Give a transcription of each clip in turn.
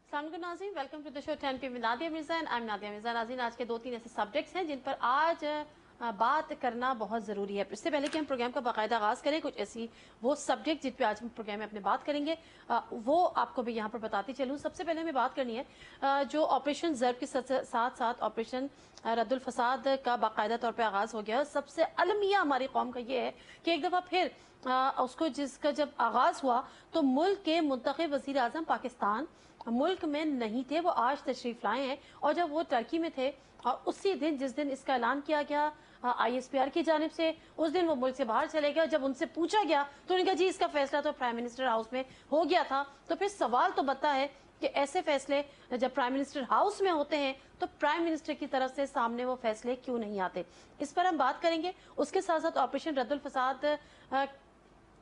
अस्सलाम नाज़रीन, welcome to the show 10 PM Nadia Mirza and I am Nadia Mirza. नाज़रीन, आज के 2-3 ऐसे सब्जेक्ट्स हैं जिन पर आज बात करना बहुत ज़रूरी है। इससे पहले कि हम प्रोग्राम का बाकायदा आगाज़ करें, कुछ ऐसी वो सब्जेक्ट जिन पे आज हम प्रोग्राम में अपने बात करेंगे वो आपको भी यहाँ पर बताती चलूँ। सबसे पहले हमें बात करनी है जो ऑपरेशन ज़र्ब के साथ साथ ऑपरेशन रद्दुल फसाद का बाकायदा तौर पर आगाज़ हो गया। सबसे अलमिया हमारी कौम का ये है कि एक दफ़ा फिर उसको जिसका जब आगाज़ हुआ तो मुल्क के मुंतखब वज़ीर आज़म पाकिस्तान मुल्क में नहीं थे, वो आज तशरीफ लाए हैं। और जब वो टर्की में थे और उसी दिन जिस दिन इसका ऐलान किया गया ISPR की जानिब से, उस दिन वो मुल्क से बाहर चले गए। जब उनसे पूछा गया तो उन्होंने कहा जी इसका फैसला तो प्राइम मिनिस्टर हाउस में हो गया था। तो फिर सवाल तो बनता है कि ऐसे फैसले जब प्राइम मिनिस्टर हाउस में होते हैं तो प्राइम मिनिस्टर की तरफ से सामने वो फैसले क्यों नहीं आते, इस पर हम बात करेंगे। उसके साथ साथ ऑपरेशन रद्दुल फसाद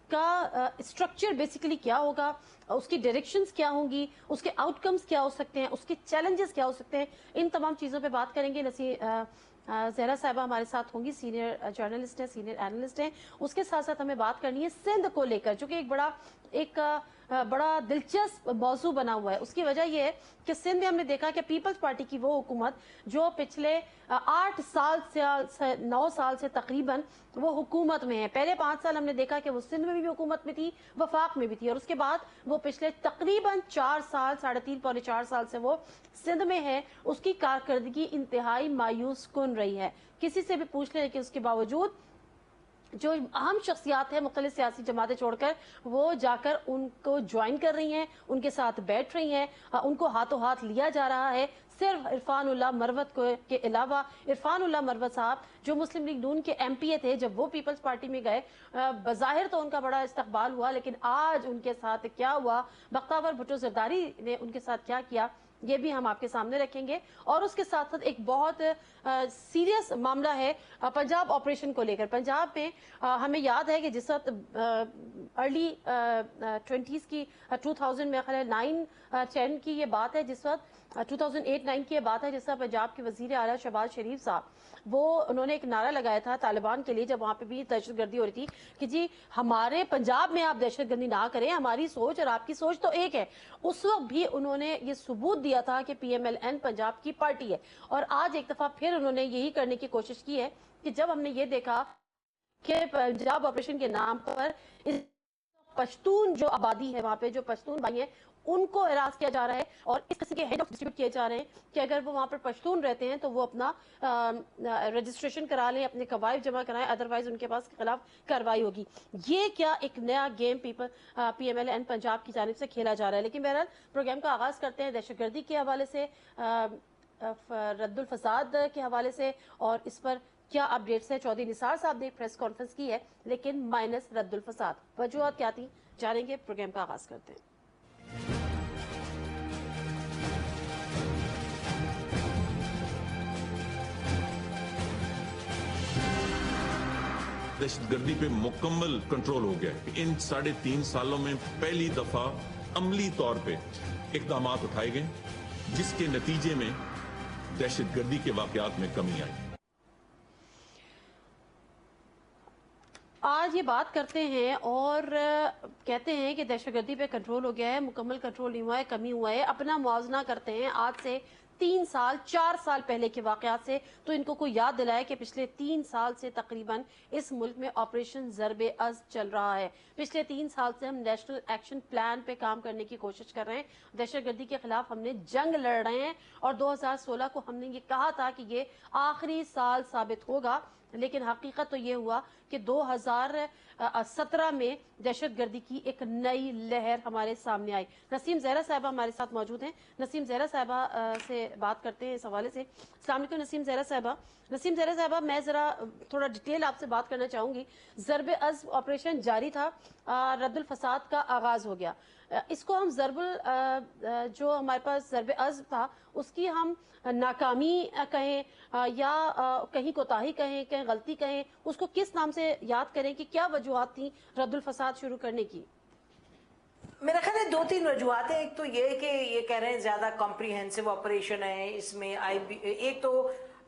का स्ट्रक्चर बेसिकली क्या होगा, उसकी डायरेक्शंस क्या होंगी, उसके आउटकम्स क्या हो सकते हैं, उसके चैलेंजेस क्या हो सकते हैं, इन तमाम चीज़ों पे बात करेंगे। ज़हरा साहिबा हमारे साथ होंगी, सीनियर जर्नलिस्ट है, सीनियर एनालिस्ट हैं। उसके साथ साथ हमें बात करनी है सिंध को लेकर, जो कि एक बड़ा दिलचस्प मौजू बना हुआ है। उसकी वजह यह है कि सिंध में हमने देखा कि पीपल्स पार्टी की वो हुकूमत जो पिछले 8 साल से 9 साल से तकरीबन वो हुकूमत में है। पहले 5 साल हमने देखा कि वो सिंध में भी हुकूमत में थी, वफाक में भी थी, और उसके बाद वो पिछले तकरीबन 4 साल 3.5 पौने 4 साल से वो सिंध में है। उसकी कारकर्दगी इंतहाई मायूस कुन रही है। किसी से भी पूछ लें कि उसके बावजूद जो अहम शख्सियात है मुख्तलिफ सियासी जमातें छोड़कर वो जाकर उनको ज्वाइन कर रही हैं, उनके साथ बैठ रही हैं, उनको हाथों हाथ लिया जा रहा है। सिर्फ इरफान उल्लाह मरवत के अलावा, इरफान उल्लाह मरवत साहब जो मुस्लिम लीग नून के MPA थे, जब वो पीपल्स पार्टी में गए बज़ाहिर तो उनका बड़ा इस्तकबाल हुआ, लेकिन आज उनके साथ क्या हुआ, बख्तावर भुट्टो ज़रदारी ने उनके साथ क्या किया, ये भी हम आपके सामने रखेंगे। और उसके साथ साथ एक बहुत सीरियस मामला है पंजाब ऑपरेशन को लेकर। पंजाब में हमें याद है कि जिस वक्त अर्ली 20s की 2000 में 9-10 की ये बात है, जिस वक्त 2008-9 की ये बात है, जिस वक्त पंजाब के वजीर आला शहबाज शरीफ साहब उन्होंने एक नारा लगाया था तालिबान के लिए, जब वहाँ पे भी दहशतगर्दी हो रही थी कि जी हमारे पंजाब में आप दहशतगर्दी ना करें, हमारी सोच और आपकी सोच तो एक है। उस वक्त भी उन्होंने ये सबूत दिया था कि PMLN पंजाब की पार्टी है। और आज एक दफा फिर उन्होंने यही करने की कोशिश की है कि जब हमने ये देखा कि पंजाब ऑपरेशन के नाम पर इस पश्तून जो आबादी है वहाँ पे, जो पश्तून भाई हैं, उनको हरास किया जा रहा है और इस किस्म के हेड ऑफ डिस्ट्रीब्यूट किए जा रहे हैं कि अगर वो वहाँ पर पश्तून रहते हैं तो वो अपना रजिस्ट्रेशन करा लें, अपने कवायद जमा कराएं, अदरवाइज उनके पास के खिलाफ कार्रवाई होगी। ये क्या एक नया गेम PMLN पंजाब की जानिब से खेला जा रहा है। लेकिन बहरहाल प्रोग्राम का आगाज करते हैं दहशतगर्दी के हवाले से, रद्दुल फसाद के हवाले से, और इस पर क्या अपडेट्स है। चौधरी निसार साहब ने प्रेस कॉन्फ्रेंस की है, लेकिन माइनस रद्दुल फसाद, वजूहत क्या थी जानेंगे। प्रोग्राम का आगाज करते हैं। दहशतगर्दी पे मुकम्मल कंट्रोल हो गया है। इन 3.5 सालों में पहली दफा अमली तौर पे इकदाम उठाए गए जिसके नतीजे में दहशतगर्दी के वाकयात में कमी आई। आज ये बात करते हैं और कहते हैं कि दहशतगर्दी पे कंट्रोल हो गया है, मुकम्मल कंट्रोल नहीं हुआ है, कमी हुआ है। अपना मुआवजना करते हैं आज से 3 साल 4 साल पहले के वाकयात से, तो इनको कोई याद दिलाए कि पिछले 3 साल से तकरीबन इस मुल्क में ऑपरेशन ज़र्बे अज़ चल रहा है। पिछले 3 साल से हम नेशनल एक्शन प्लान पे काम करने की कोशिश कर रहे हैं, दहशतगर्दी के खिलाफ हमने जंग लड़ रहे हैं। और 2016 को हमने ये कहा था कि ये आखिरी साल साबित होगा, लेकिन हकीकत तो ये हुआ कि 2017 में दहशतगर्दी की एक नई लहर हमारे सामने आई। नसीम ज़हरा साहिबा हमारे साथ मौजूद हैं। नसीम ज़हरा साहिबा से बात करते हैं इस हवाले से। अस्सलाम वालेकुम नसीम ज़हरा साहिबा। नसीम ज़हरा साहिबा, मैं ज़रा थोड़ा डिटेल आपसे बात करना चाहूँगी। ज़र्ब अज़ ऑपरेशन जारी था, रद्दुल फसाद का आगाज़ हो गया। इसको हम जो हमारे पास ज़र्ब अज़ था उसकी हम नाकामी कहें या कहीं कोताही कहें, कहीं गलती कहें, उसको किस नाम से याद करें कि क्या वजूहात थी रद्दुल फसाद शुरू करने की? मेरा ख्याल है 2-3 वजूहत हैं। एक तो ये कि ये कह रहे हैं ज्यादा कॉम्प्रिहेंसिव ऑपरेशन है, इसमें एक तो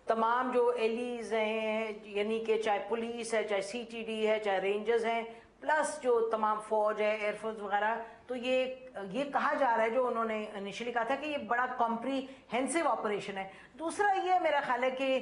तमाम जो एलीज हैं, यानी कि चाहे पुलिस है, चाहे CTD है, चाहे रेंजर्स हैं, प्लस जो तमाम फौज है, एयरफोर्स वगैरह, تو یہ کہا جا رہا ہے جو انہوں نے انیشلی کہا تھا کہ یہ بڑا کمپریہنسو آپریشن ہے. دوسرا یہ میرا خیال ہے کہ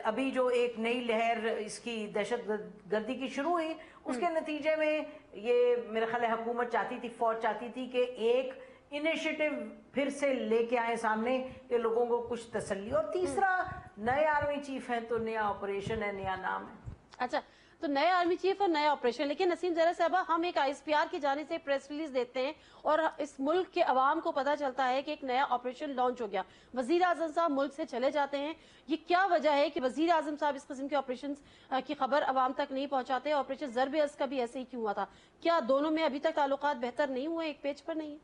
ابھی جو ایک نئی لہر اس کی دہشت گردی کی شروع ہوئی اس کے نتیجے میں یہ میرا خیال ہے حکومت چاہتی تھی, فوج چاہتی تھی کہ ایک انیشیٹو پھر سے لے کے آئے سامنے کہ لوگوں کو کچھ تسلی. اور تیسرا نئے آرمی چیف ہیں تو نیا آپریشن ہے, نیا نام ہے. اچھا, تو نئے آرمی چیف اور نیا آپریشن, لیکن نسیم زہرا صاحبہ ہم ایک آئی ایس پی آر کی جانب سے پریس ریلیز دیتے ہیں اور اس ملک کے عوام کو پتہ چلتا ہے کہ ایک نیا آپریشن لانچ ہو گیا, وزیر اعظم صاحب ملک سے چلے جاتے ہیں. یہ کیا وجہ ہے کہ وزیر اعظم صاحب اس قسم کے آپریشن کی خبر عوام تک نہیں پہنچاتے؟ آپریشن ضرب ازد کا بھی ایسے ہی کیوں ہوا تھا؟ کیا دونوں میں ابھی تک تعلقات بہتر نہیں ہوئے, ایک پیج پر نہیں؟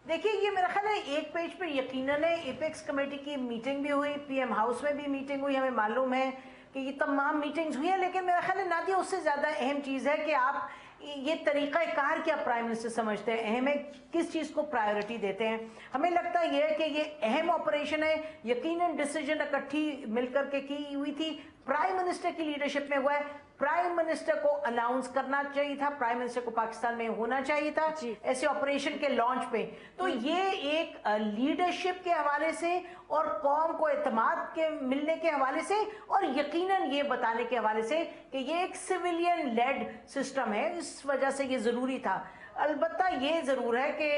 دیکھیے یہ میرا خیال ہے ایک پیج پر یقیناً ایپیکس کمیٹی کی میٹنگ بھی ہوئی, پی ایم ہاؤس میں بھی میٹنگ ہوئی, ہمیں معلوم ہے کہ یہ تمام میٹنگز ہوئی ہیں. لیکن میرا خیال ہے نادیہ اس سے زیادہ اہم چیز ہے کہ آپ یہ طریقہ کار کیا پرائم منسٹر سمجھتے ہیں, اہم ہے کس چیز کو پرائیورٹی دیتے ہیں. ہمیں لگتا ہے یہ کہ یہ اہم آپریشن ہے, یقیناً ڈیسیجن اکٹھی مل کر کے کی ہوئی تھی, پرائم منسٹر کی لیڈرشپ میں ہوا ہے. پرائم منسٹر کو اناؤنس کرنا چاہیے تھا, پرائم منسٹر کو پاکستان میں ہونا چاہیے تھا ایسے آپریشن کے لانچ پہ. تو یہ ایک لیڈرشپ کے حوالے سے اور قوم کو اعتماد کے ملنے کے حوالے سے اور یقیناً یہ بتانے کے حوالے سے کہ یہ ایک سویلین لیڈ سسٹم ہے, اس وجہ سے یہ ضروری تھا. البتہ یہ ضرور ہے کہ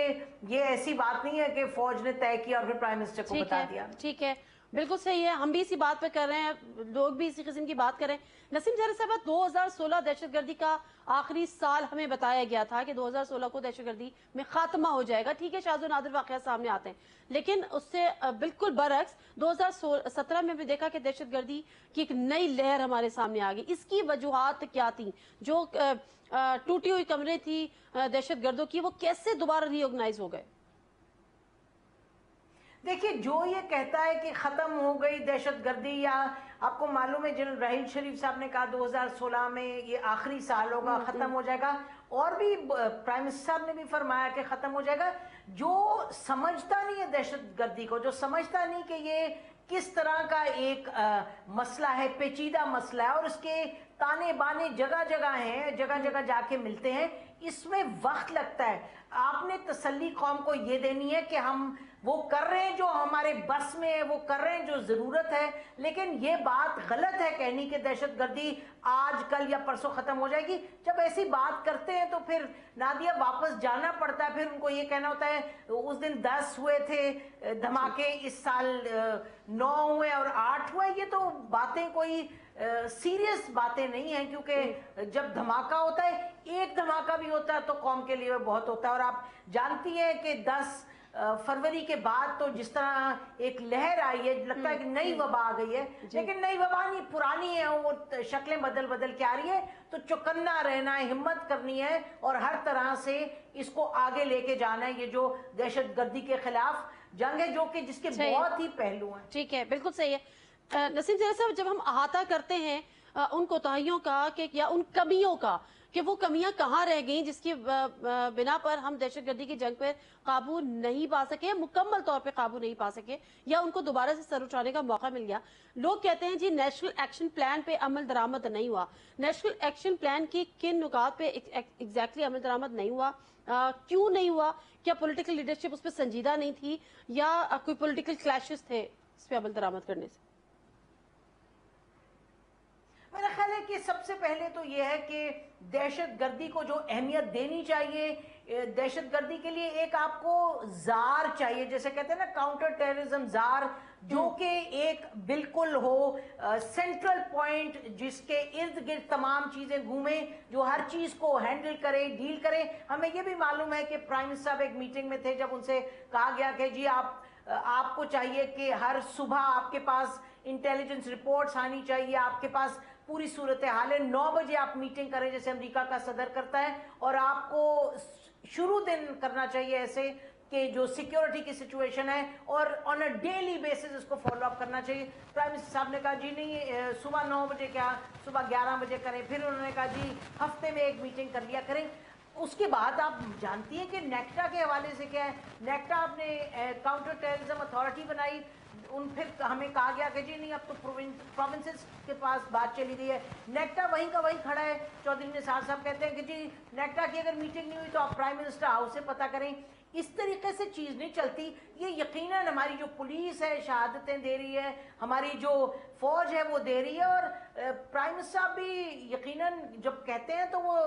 یہ ایسی بات نہیں ہے کہ فوج نے طے کیا اور پھر پرائم منسٹر کو بتا دیا. ٹھیک ہے, بالکل صحیح ہے, ہم بھی اسی بات پہ کر رہے ہیں, لوگ بھی اسی قسم کی بات کر رہے ہیں. نسیم زہرا صاحب 2016 دہشت گردی کا آخری سال ہمیں بتایا گیا تھا کہ 2016 کو دہشت گردی میں خاتمہ ہو جائے گا. ٹھیک ہے, شاذ و نادر واقعات سامنے آتے ہیں, لیکن اس سے بالکل برعکس 2017 میں بھی دیکھا کہ دہشت گردی کی ایک نئی لہر ہمارے سامنے آ گئی. اس کی وجوہات کیا تھیں؟ جو ٹوٹی ہوئی کمریں تھی دہشت گردوں کی, وہ کیسے دوبارہ ری آرگنائز ہو گئے؟ دیکھیے جو یہ کہتا ہے کہ ختم ہو گئی دہشت گردی, یا آپ کو معلوم ہے جنرل راحیل شریف صاحب نے کہا 2016 میں یہ آخری سال ہوگا, ختم ہو جائے گا, اور بھی پرائم منسٹر صاحب نے بھی فرمایا کہ ختم ہو جائے گا. جو سمجھتا نہیں ہے دہشت گردی کو, جو سمجھتا نہیں کہ یہ کس طرح کا ایک مسئلہ ہے, پیچیدہ مسئلہ ہے اور اس کے تانے بانے جگہ جگہ ہیں, جگہ جگہ جا کے ملتے ہیں, اس میں وقت لگتا ہے. آپ نے تسلی قوم کو یہ دینی ہے کہ ہم وہ کر رہے ہیں جو ہمارے بس میں ہے, وہ کر رہے ہیں جو ضرورت ہے. لیکن یہ بات غلط ہے کہنی کہ دہشت گردی آج کل یا پرسوں ختم ہو جائے گی. جب ایسی بات کرتے ہیں تو پھر نادیہ واپس جانا پڑتا ہے, پھر ان کو یہ کہنا ہوتا ہے اس دن 10 ہوئے تھے دھماکے, اس سال 9 ہوئے اور 8 ہوئے. یہ تو باتیں کوئی سیریس باتیں نہیں ہیں, کیونکہ جب دھماکہ ہوتا ہے, ایک دھماکہ بھی ہوتا ہے تو قوم کے لیے بہت ہوتا ہے. اور آپ جانتی ہیں کہ 10 فروری کے بعد تو جس طرح ایک لہر آئی ہے, لگتا ہے کہ نئی وبا آ گئی ہے, لیکن نئی وبا نہیں, پرانی ہے, وہ شکلیں بدل کے آ رہی ہے. تو چوکنا رہنا ہے, ہمت کرنی ہے اور ہر طرح سے اس کو آگے لے کے جانا ہے. یہ جو دہشت گردی کے خلاف جنگ ہے جو کہ جس کے بہت ہی پہلو ہیں. ٹھیک ہے, بالکل صحیح ہے. نسیم زہرا صاحب جب ہم احاطہ کرتے ہیں ان کوتاہیوں کا یا ان کمیوں کا کہ وہ کمیاں کہاں رہ گئیں جس کی بنا پر ہم دہشت گردی کی جنگ پر قابو نہیں پا سکے, مکمل طور پہ قابو نہیں پا سکے, یا ان کو دوبارہ سے سر اٹھانے کا موقع مل گیا. لوگ کہتے ہیں جی نیشنل ایکشن پلان پہ عمل درآمد نہیں ہوا. نیشنل ایکشن پلان کی کن نکات پہ ایگزیکٹلی عمل درآمد نہیں ہوا؟ کیوں نہیں ہوا؟ کیا پولیٹیکل لیڈرشپ اس پہ سنجیدہ نہیں تھی, یا کوئی پولیٹیکل کلیشز تھے اس پہ عمل درآمد کرنے سے؟ میرا خیال ہے کہ سب سے پہلے تو یہ ہے کہ دہشت گردی کو جو اہمیت دینی چاہیے, دہشت گردی کے لیے ایک آپ کو زار چاہیے, جیسے کہتے ہیں نا کاؤنٹر ٹیررزم زار, جو کہ ایک بالکل ہو سینٹرل پوائنٹ جس کے ارد گرد تمام چیزیں گھومیں, جو ہر چیز کو ہینڈل کرے, ڈیل کرے. ہمیں یہ بھی معلوم ہے کہ پرائم منسٹر صاحب ایک میٹنگ میں تھے جب ان سے کہا گیا کہ جی آپ کو چاہیے کہ ہر صبح آپ کے پاس انٹیلیجنس رپورٹس آنی چاہیے, آپ کے پاس پوری صورتحال ہے, 9 بجے آپ میٹنگ کریں جیسے امریکہ کا صدر کرتا ہے, اور آپ کو شروع دن کرنا چاہیے ایسے کہ جو سیکیورٹی کی سچویشن ہے, اور آن اے ڈیلی بیسس اس کو فالو اپ کرنا چاہیے. پرائم منسٹر صاحب نے کہا جی نہیں صبح 9 بجے کیا, صبح 11 بجے کریں. پھر انہوں نے کہا جی ہفتے میں ایک میٹنگ کر لیا کریں. اس کے بعد آپ جانتی ہیں کہ نیکٹا کے حوالے سے کیا ہے, نیکٹا آپ نے کاؤنٹر ٹیررزم اتھارٹی بنائی, फिर हमें कहा गया कि जी नहीं अब तो प्रोविंसेस के पास बात चली गई है, नेक्टा वहीं का वहीं खड़ा है। चौधरी निसार साहब कहते हैं कि जी नेक्टा की अगर मीटिंग नहीं हुई तो आप प्राइम मिनिस्टर हाउस से पता करें। इस तरीके से चीज़ नहीं चलती। ये यकीनन हमारी जो पुलिस है शहादतें दे रही है, हमारी जो फौज है वो दे रही है, और प्राइम मिनिस्टर साहब भी यकीनन जब कहते हैं तो वो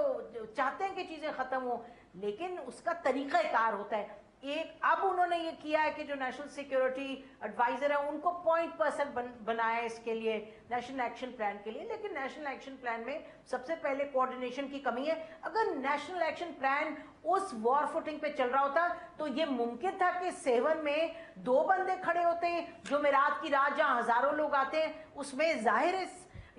चाहते हैं कि चीज़ें ख़त्म हो, लेकिन उसका तरीक़ाकार होता है। एक अब उन्होंने ये किया है कि जो नेशनल सिक्योरिटी एडवाइजर है उनको पॉइंट पर्सन बनाया है इसके लिए, नेशनल एक्शन प्लान के लिए। लेकिन नेशनल एक्शन प्लान में सबसे पहले कोऑर्डिनेशन की कमी है। अगर नेशनल एक्शन प्लान उस वॉर फुटिंग पे चल रहा होता तो ये मुमकिन था कि 7 में 2 बंदे खड़े होते, जो मेरात की रात जहां हजारों लोग आते हैं उसमें जाहिर है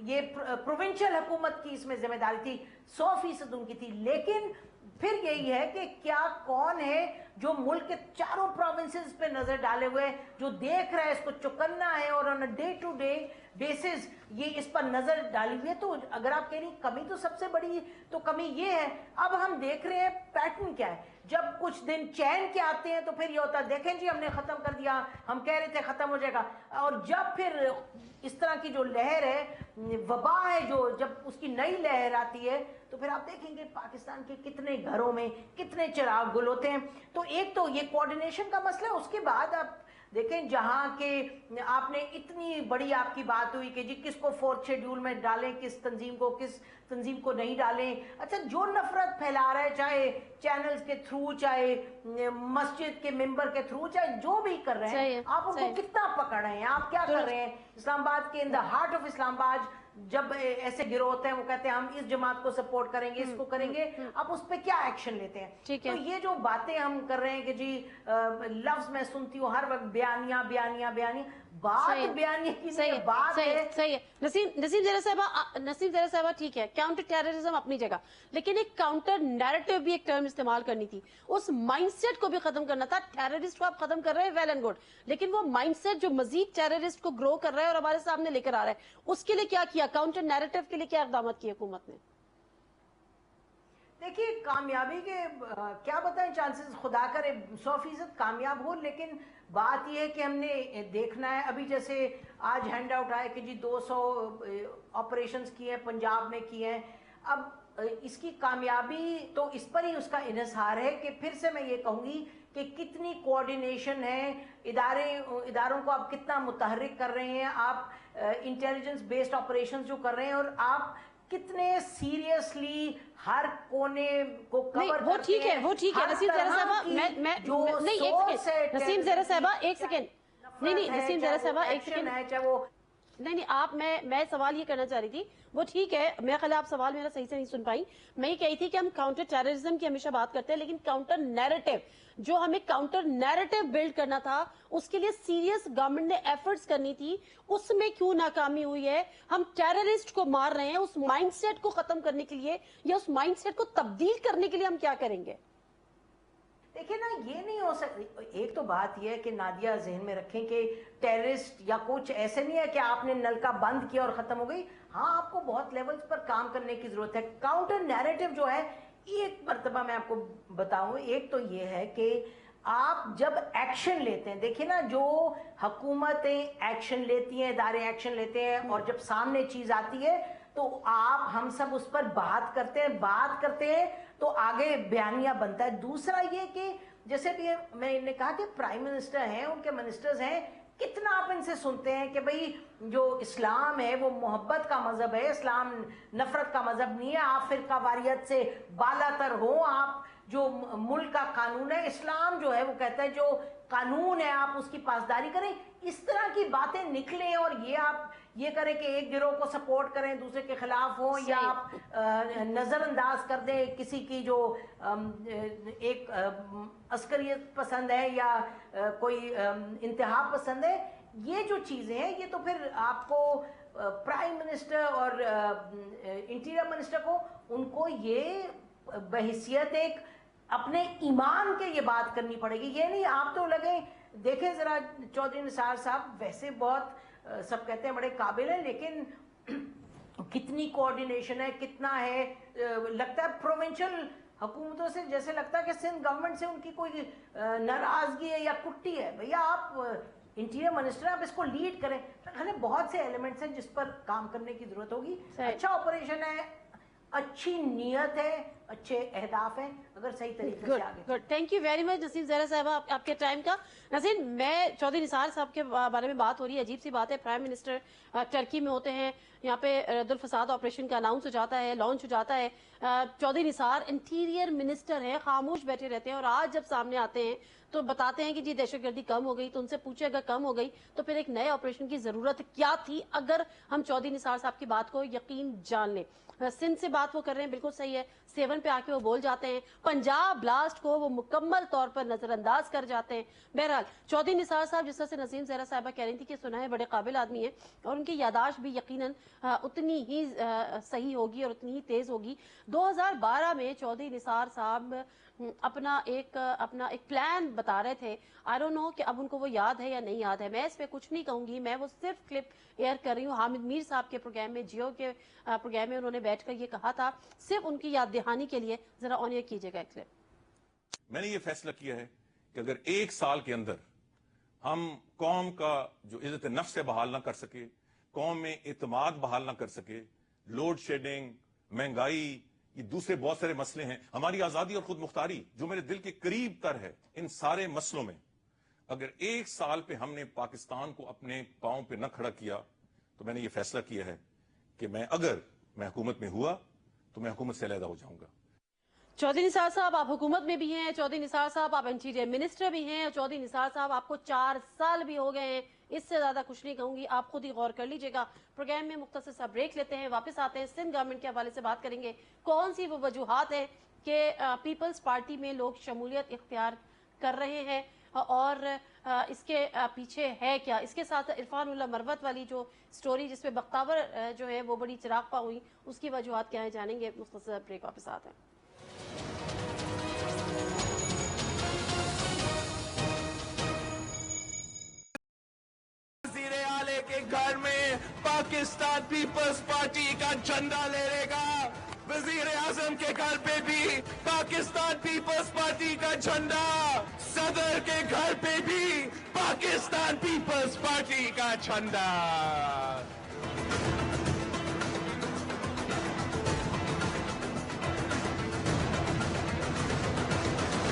ये प्रोविंशियल हुकूमत की इसमें जिम्मेदारी थी, 100% उनकी थी। लेकिन फिर यही है कि क्या कौन है जो मुल्क के चारों प्रोविंसेस पे नजर डाले हुए, जो देख रहा है इसको चुकन्ना है और on a day to day basis ये इस पर नजर डाली हुई है। तो अगर आप कह रही कमी तो सबसे बड़ी तो कमी ये है। अब हम देख रहे हैं पैटर्न क्या है, जब कुछ दिन चैन के आते हैं तो फिर ये होता है देखें जी हमने खत्म कर दिया, हम कह रहे थे खत्म हो जाएगा, और जब फिर इस तरह की जो लहर है वबा है जो जब उसकी नई लहर आती है तो फिर आप देखेंगे पाकिस्तान के कितने घरों में कितने चिराग गुल होते हैं। तो एक तो ये कोऑर्डिनेशन का मसला है। उसके बाद आप देखें जहां के आपने इतनी बड़ी आपकी बात हुई कि जी किसको 4th शेड्यूल में डालें, किस तंजीम को नहीं डालें। अच्छा, जो नफरत फैला रहा है चाहे चैनल्स के थ्रू, चाहे मस्जिद के मेंबर के थ्रू, चाहे जो भी कर रहे हैं, आप उनको कितना पकड़ रहे हैं, आप क्या कर रहे हैं। इस्लामाबाद के in the heart of Islamabad जब ऐसे गिरोह होते हैं वो कहते हैं हम इस जमात को सपोर्ट करेंगे, इसको करेंगे, आप उस पर क्या एक्शन लेते हैं। तो ये जो बातें हम कर रहे हैं कि जी लफ्ज मैं सुनती हूँ हर वक्त बयानिया बयानिया बयानिया, बात बयानिया की नहीं है, बात है। सही है नसीम ज़रा साहबा, ठीक है काउंटर टेररिज्म अपनी जगह, लेकिन एक काउंटर नैरेटिव भी एक टर्म इस्तेमाल करनी थी, उस माइंडसेट को भी खत्म करना था। टेररिस्ट को आप खत्म कर रहे हैं, वेल एंड गुड, लेकिन वो माइंडसेट जो मजीद टेररिस्ट को ग्रो कर रहा है और हमारे सामने लेकर आ रहा है, उसके लिए क्या किया, काउंटर नैरेटिव के लिए क्या इक़दाम किए हुकूमत ने। देखिए कामयाबी के क्या बताएं चांसेस, खुदा करे 100% कामयाब हो, लेकिन बात यह है कि हमने देखना है। अभी जैसे आज हैंड आउट आया कि जी 200 ऑपरेशंस किए हैं, पंजाब में किए हैं। अब इसकी कामयाबी तो इस पर ही उसका इन्हिसार है कि फिर से मैं ये कहूँगी कि कितनी कोऑर्डिनेशन है, इदारों को आप कितना मुतहर्रिक कर रहे हैं, आप इंटेलिजेंस बेस्ड ऑपरेशंस जो कर रहे हैं, और आप कितने सीरियसली हर कोने को कवर वो ठीक है नसीम ज़रा साहबा, नसीम ज़रा साहबा एक सेकेंड, नसीम ज़रा साहबा एक सेकेंड है, चाहे वो नहीं आप मैं सवाल ये करना चाह रही थी, वो ठीक है, मेरा ख्याल आप सवाल मेरा सही से नहीं सुन पाई। मैं ये कही थी कि हम काउंटर टेररिज्म की हमेशा बात करते हैं, लेकिन काउंटर नैरेटिव, जो हमें काउंटर नैरेटिव बिल्ड करना था, उसके लिए सीरियस गवर्नमेंट ने एफर्ट्स करनी थी, उसमें क्यों नाकामी हुई है। हम टेररिस्ट को मार रहे हैं, उस माइंडसेट को खत्म करने के लिए या उस माइंडसेट को तब्दील करने के लिए हम क्या करेंगे। देखिए ना, ये नहीं हो सकती। एक तो बात ये है कि नादिया जहन में रखें कि टेररिस्ट या कुछ ऐसे नहीं है कि आपने नलका बंद किया और खत्म हो गई। हाँ, आपको बहुत लेवल्स पर काम करने की जरूरत है। काउंटर नैरेटिव जो है, एक मर्तबा मैं आपको बताऊं, एक तो ये है कि आप जब एक्शन लेते हैं, देखिए ना, जो हुकूमतें एक्शन लेती हैं, इदारे एक्शन लेते हैं, और जब सामने चीज आती है तो हम सब उस पर बात करते हैं तो आगे बयानिया बनता है। दूसरा ये कि जैसे भी मैंने कहा कि प्राइम मिनिस्टर हैं, उनके मिनिस्टर्स हैं, कितना आप इनसे सुनते हैं कि भाई जो इस्लाम है वो मोहब्बत का मजहब है, इस्लाम नफरत का मजहब नहीं है, आप फिरका वारियत से बालातर हो, आप जो मुल्क का कानून है, इस्लाम जो है वो कहता है जो कानून है आप उसकी पासदारी करें। इस तरह की बातें निकले और ये आप ये करें कि एक गिरोह को सपोर्ट करें, दूसरे के खिलाफ हो, या आप नजरअंदाज कर दें किसी की जो एक अस्करियत पसंद है या कोई इंतहा पसंद है। ये जो चीजें हैं ये तो फिर आपको प्राइम मिनिस्टर और इंटीरियर मिनिस्टर को उनको ये बहैसियत एक अपने ईमान के ये बात करनी पड़ेगी। ये नहीं आप तो लगे देखें जरा, चौधरी निसार साहब वैसे बहुत सब कहते हैं बड़े काबिल हैं, लेकिन कितनी कोऑर्डिनेशन है, कितना है, लगता है प्रोविंशियल हुकूमतों से जैसे लगता है कि सिंध गवर्नमेंट से उनकी कोई नाराजगी है या कुट्टी है। भैया आप इंटीरियर मिनिस्टर, आप इसको लीड करें। तो बहुत से एलिमेंट्स हैं जिस पर काम करने की जरूरत होगी। अच्छा ऑपरेशन है, अच्छी नीयत है, अच्छे अहदाफ हैं, अगर सही तरीके से आगे। Good, thank you very much Naseem Zahra साहबा आपके टाइम का। नसीम, मैं चौधरी निसार साहब के बारे में बात हो रही है, अजीब सी बात है, प्राइम मिनिस्टर टर्की में होते हैं, यहाँ पे रद्दुल फसाद ऑपरेशन का अनाउंस हो जाता है, लॉन्च हो जाता है, चौधरी निसार इंटीरियर मिनिस्टर है, खामोश बैठे रहते हैं, और आज जब सामने आते हैं तो बताते हैं कि जी दहशतगर्दी कम हो गई। तो उनसे पूछे अगर कम हो गई तो फिर एक नए ऑपरेशन की जरूरत क्या थी, अगर हम चौधरी निसार साहब की बात को यकीन जान लें। सिंध से बात वो कर रहे हैं, बिल्कुल सही है, 7 पे आके वो बोल जाते हैं, पंजाब ब्लास्ट को वो मुकम्मल तौर पर नजरअंदाज कर जाते हैं। बहरहाल चौधरी निसार साहब, जिस तरह से नसीम ज़हरा साहबा कह रही थी कि सुना है बड़े काबिल आदमी है, और उनकी यादाश्त भी यकीनन उतनी ही सही होगी और उतनी ही तेज होगी। 2012 में चौधरी निसार साहब अपना एक प्लान बता रहे थे। आई डोंट नो कि अब उनको वो याद है या नहीं याद है, मैं इस पे कुछ नहीं कहूंगी, मैं वो सिर्फ क्लिप एयर कर रही हूँ। हामिद मीर साहब के प्रोग्राम में, जियो के प्रोग्राम में उन्होंने बैठकर ये कहा था, सिर्फ उनकी याद दहानी के लिए। जरा ऑन एयर कीजिएगा क्लिप। मैंने ये फैसला किया है कि अगर 1 साल के अंदर हम कौम का जो इज्जत नफ्स से बहाल ना कर सके, कौम में इत्माद बहाल ना कर सके, लोड शेडिंग, महंगाई, ये दूसरे बहुत सारे मसले हैं, हमारी आजादी और खुद मुख्तारी जो मेरे दिल के करीब तर है, इन सारे मसलों में अगर 1 साल पे हमने पाकिस्तान को अपने पांव पे न खड़ा किया, तो मैंने ये फैसला किया है कि अगर मैं हुकूमत में हुआ तो मैं हुकूमत से अलहदा हो जाऊंगा। चौधरी निसार साहब, आप हुकूमत में भी हैं, चौधरी निसार साहब आप इंटीरियर मिनिस्टर भी हैं, चौधरी निसार साहब आपको 4 साल भी हो गए हैं, इससे ज्यादा कुछ नहीं कहूंगी, आप खुद ही गौर कर लीजिएगा। प्रोग्राम में मुख्तसर सा ब्रेक लेते हैं, वापस आते हैं, सिंध गवर्नमेंट के हवाले से बात करेंगे, कौन सी वो वजूहात है कि पीपल्स पार्टी में लोग शमूलियत इख्तियार कर रहे हैं, और इसके पीछे है क्या। इसके साथ इरफान उल्लाह मरवत वाली जो स्टोरी जिसमें बख्तावर जो है वो बड़ी चिरागपा हुई, उसकी वजूहात क्या है जानेंगे। मुख्तसर ब्रेक, वापस आते हैं। के घर में पाकिस्तान पीपल्स पार्टी का झंडा लहरेगा, वजीर आजम के घर पे भी पाकिस्तान पीपल्स पार्टी का झंडा, सदर के घर पे भी पाकिस्तान पीपल्स पार्टी का झंडा।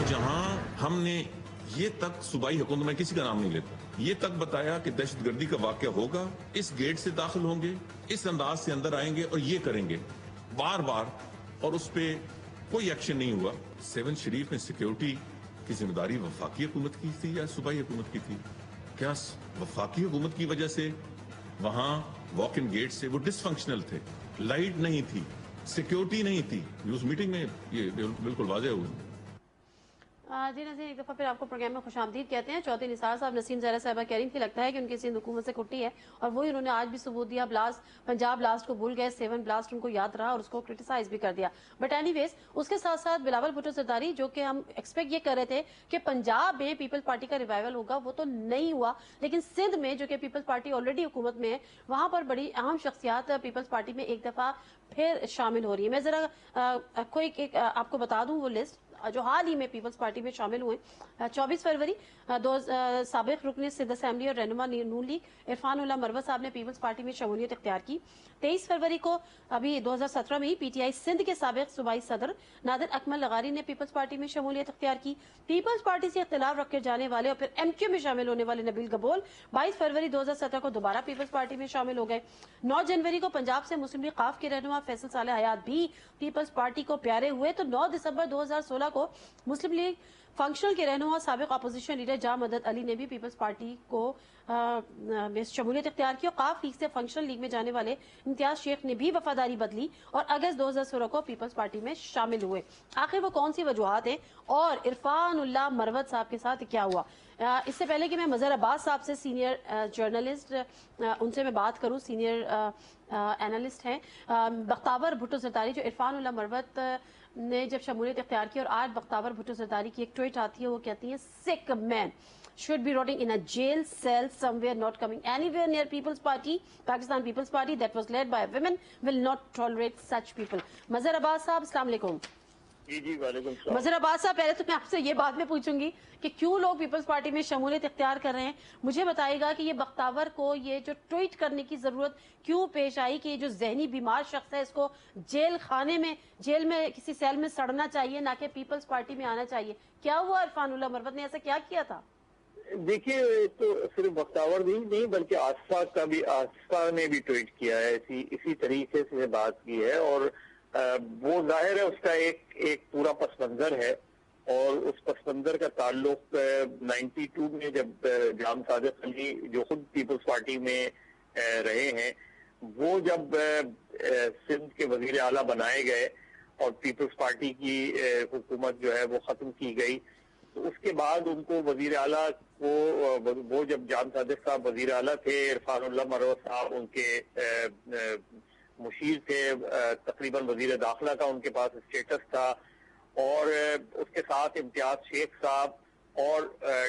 जहां हमने ये तक सूबाई हुकूमत में किसी का नाम नहीं लेता, ये तक बताया कि दहशतगर्दी का वाकया होगा, इस गेट से दाखिल होंगे, इस अंदाज से अंदर आएंगे और ये करेंगे बार बार, और उस पर कोई एक्शन नहीं हुआ। 7 शरीफ में सिक्योरिटी की जिम्मेदारी वफाकी हुकूमत की थी या सूबाई हुकूमत की थी? क्या वफाकी हुकूमत की वजह से वहां वॉक इन गेट से वो डिसफंक्शनल थे, लाइट नहीं थी, सिक्योरिटी नहीं थी, उस मीटिंग में ये बिल्कुल वाज़ेह हुआ। जी नज़ीर, एक दफ़ा फिर आपको प्रोग्राम में खुशामदीद कहते हैं। चौधरी निसार साहब, नसीम ज़हरा साहबा कह रही थी, लगता है कि उनकी सिंध हुकूमत से कुट्टी है, और वही उन्होंने आज भी सबूत दिया। ब्लास्ट, पंजाब ब्लास्ट को भूल गए, 7 ब्लास्ट उनको याद रहा और उसको क्रिटिसाइज भी कर दिया। बट एनीवेज, उसके साथ साथ बिलावल भुट्टो सरदारी, जो कि हम एक्सपेक्ट ये कर रहे थे कि पंजाब में पीपल्स पार्टी का रिवाइवल होगा, वो तो नहीं हुआ, लेकिन सिंध में जो कि पीपल्स पार्टी ऑलरेडी हुकूमत में है, वहां पर बड़ी अहम शख्सियात पीपल्स पार्टी में एक दफा फिर शामिल हो रही है। मैं जरा कोई आपको बता दूं वो लिस्ट जो हाल ही में पीपल्स पार्टी में शामिल हुए। 24 फरवरी साबिक रुकन सिंध असेंबली और रहनुमा नून लीग इरफान उल्लाह मरवत साहब ने पीपल्स पार्टी में शमूलियत इख्तियार की। 23 फरवरी को अभी 2017 में ही पीटीआई सिंध के साबिक सूबाई सदर नादिर अकमल लगारी ने पीपल्स पार्टी में शमूलियत इख्तियार की। पीपल्स पार्टी से इख्तिलाफ रखे जाने वाले और फिर एमक्यू में शामिल होने वाले नबील गबोल 22 फरवरी 2017 को दोबारा पीपल्स पार्टी में शामिल हो गए। 9 जनवरी को पंजाब से मुस्लिम लीग काफ के रहनुमा फैसल साले हयात भी पीपल्स पार्टी को प्यारे हुए। तो 9 दिसंबर 2016 को मुस्लिम लीग फंक्शनल के रहनुमा साबिक अपोजिशन लीडर जा मदद अली ने भी पीपल्स पार्टी को में शमूलियत इख्तियार की और काफ लीग से फंक्शनल लीग में जाने वाले इम्तियाज शेख ने भी वफादारी बदली और अगस्त 2016 को पीपल्स पार्टी में शामिल हुए। आखिर वो कौन सी वजूहात है और इरफान उल्लाह मरवत साहब के साथ क्या हुआ? इससे पहले कि मैं मजहर अब्बास साहब से सीनियर जर्नलिस्ट उनसे मैं बात करूं, सीनियर एनालिस्ट हैं, बख्तावर भुट्टो सरदारी जो इरफान उल्लाह मरवत ने जब शमूलियत इख्तियार की और आज बख्तावर भुट्टो सरदारी की एक ट्वीट आती है, वो कहती है सिक man should be rotting in a jail cell somewhere, not coming anywhere near People's Party, Pakistan People's Party that was led by women will not tolerate such people. मजहर अब्बास साहब, अस्सलाम वालेकुम। جی وعلیکم السلام. مظہر عباس صاحب، پہلے تو میں آپ سے یہ بات میں پوچھوں گی کہ کیوں لوگ پیپلز پارٹی میں شمولیت اختیار کر رہے ہیں. مجھے بتائیے گا کہ یہ بختاور کو یہ جو ٹویٹ کرنے کی ضرورت کیوں پیش آئی کہ یہ جو ذہنی بیمار شخص ہے اس کو جیل میں کسی سیل میں سڑنا چاہیے، نہ کہ پیپلز پارٹی میں آنا چاہیے؟ کیا ہوا عرفان اللہ مروت نے ایسا کیا کیا تھا؟ دیکھیے تو صرف بختاور بھی نہیں بلکہ آصفہ نے بھی ٹویٹ کیا ہے، اسی طریقے سے بات کی ہے، اور وہ ظاہر ہے اس کا ایک پورا پس منظر ہے، اور اس پس منظر کا تعلق 92 میں جب جام صادق علی جو خود پیپلز پارٹی میں رہے ہیں، وہ جب سندھ کے وزیر اعلیٰ بنائے گئے اور پیپلز پارٹی کی حکومت جو ہے وہ ختم کی گئی، تو اس کے بعد ان کو وزیر اعلیٰ کو، وہ جب جام صادق صاحب وزیر اعلیٰ تھے، عرفان اللہ مروت صاحب ان کے مشیر تھے، تقریباً وزیر داخلہ کا ان کے پاس اسٹیٹس تھا، اور اس کے ساتھ امتیاز شیخ صاحب اور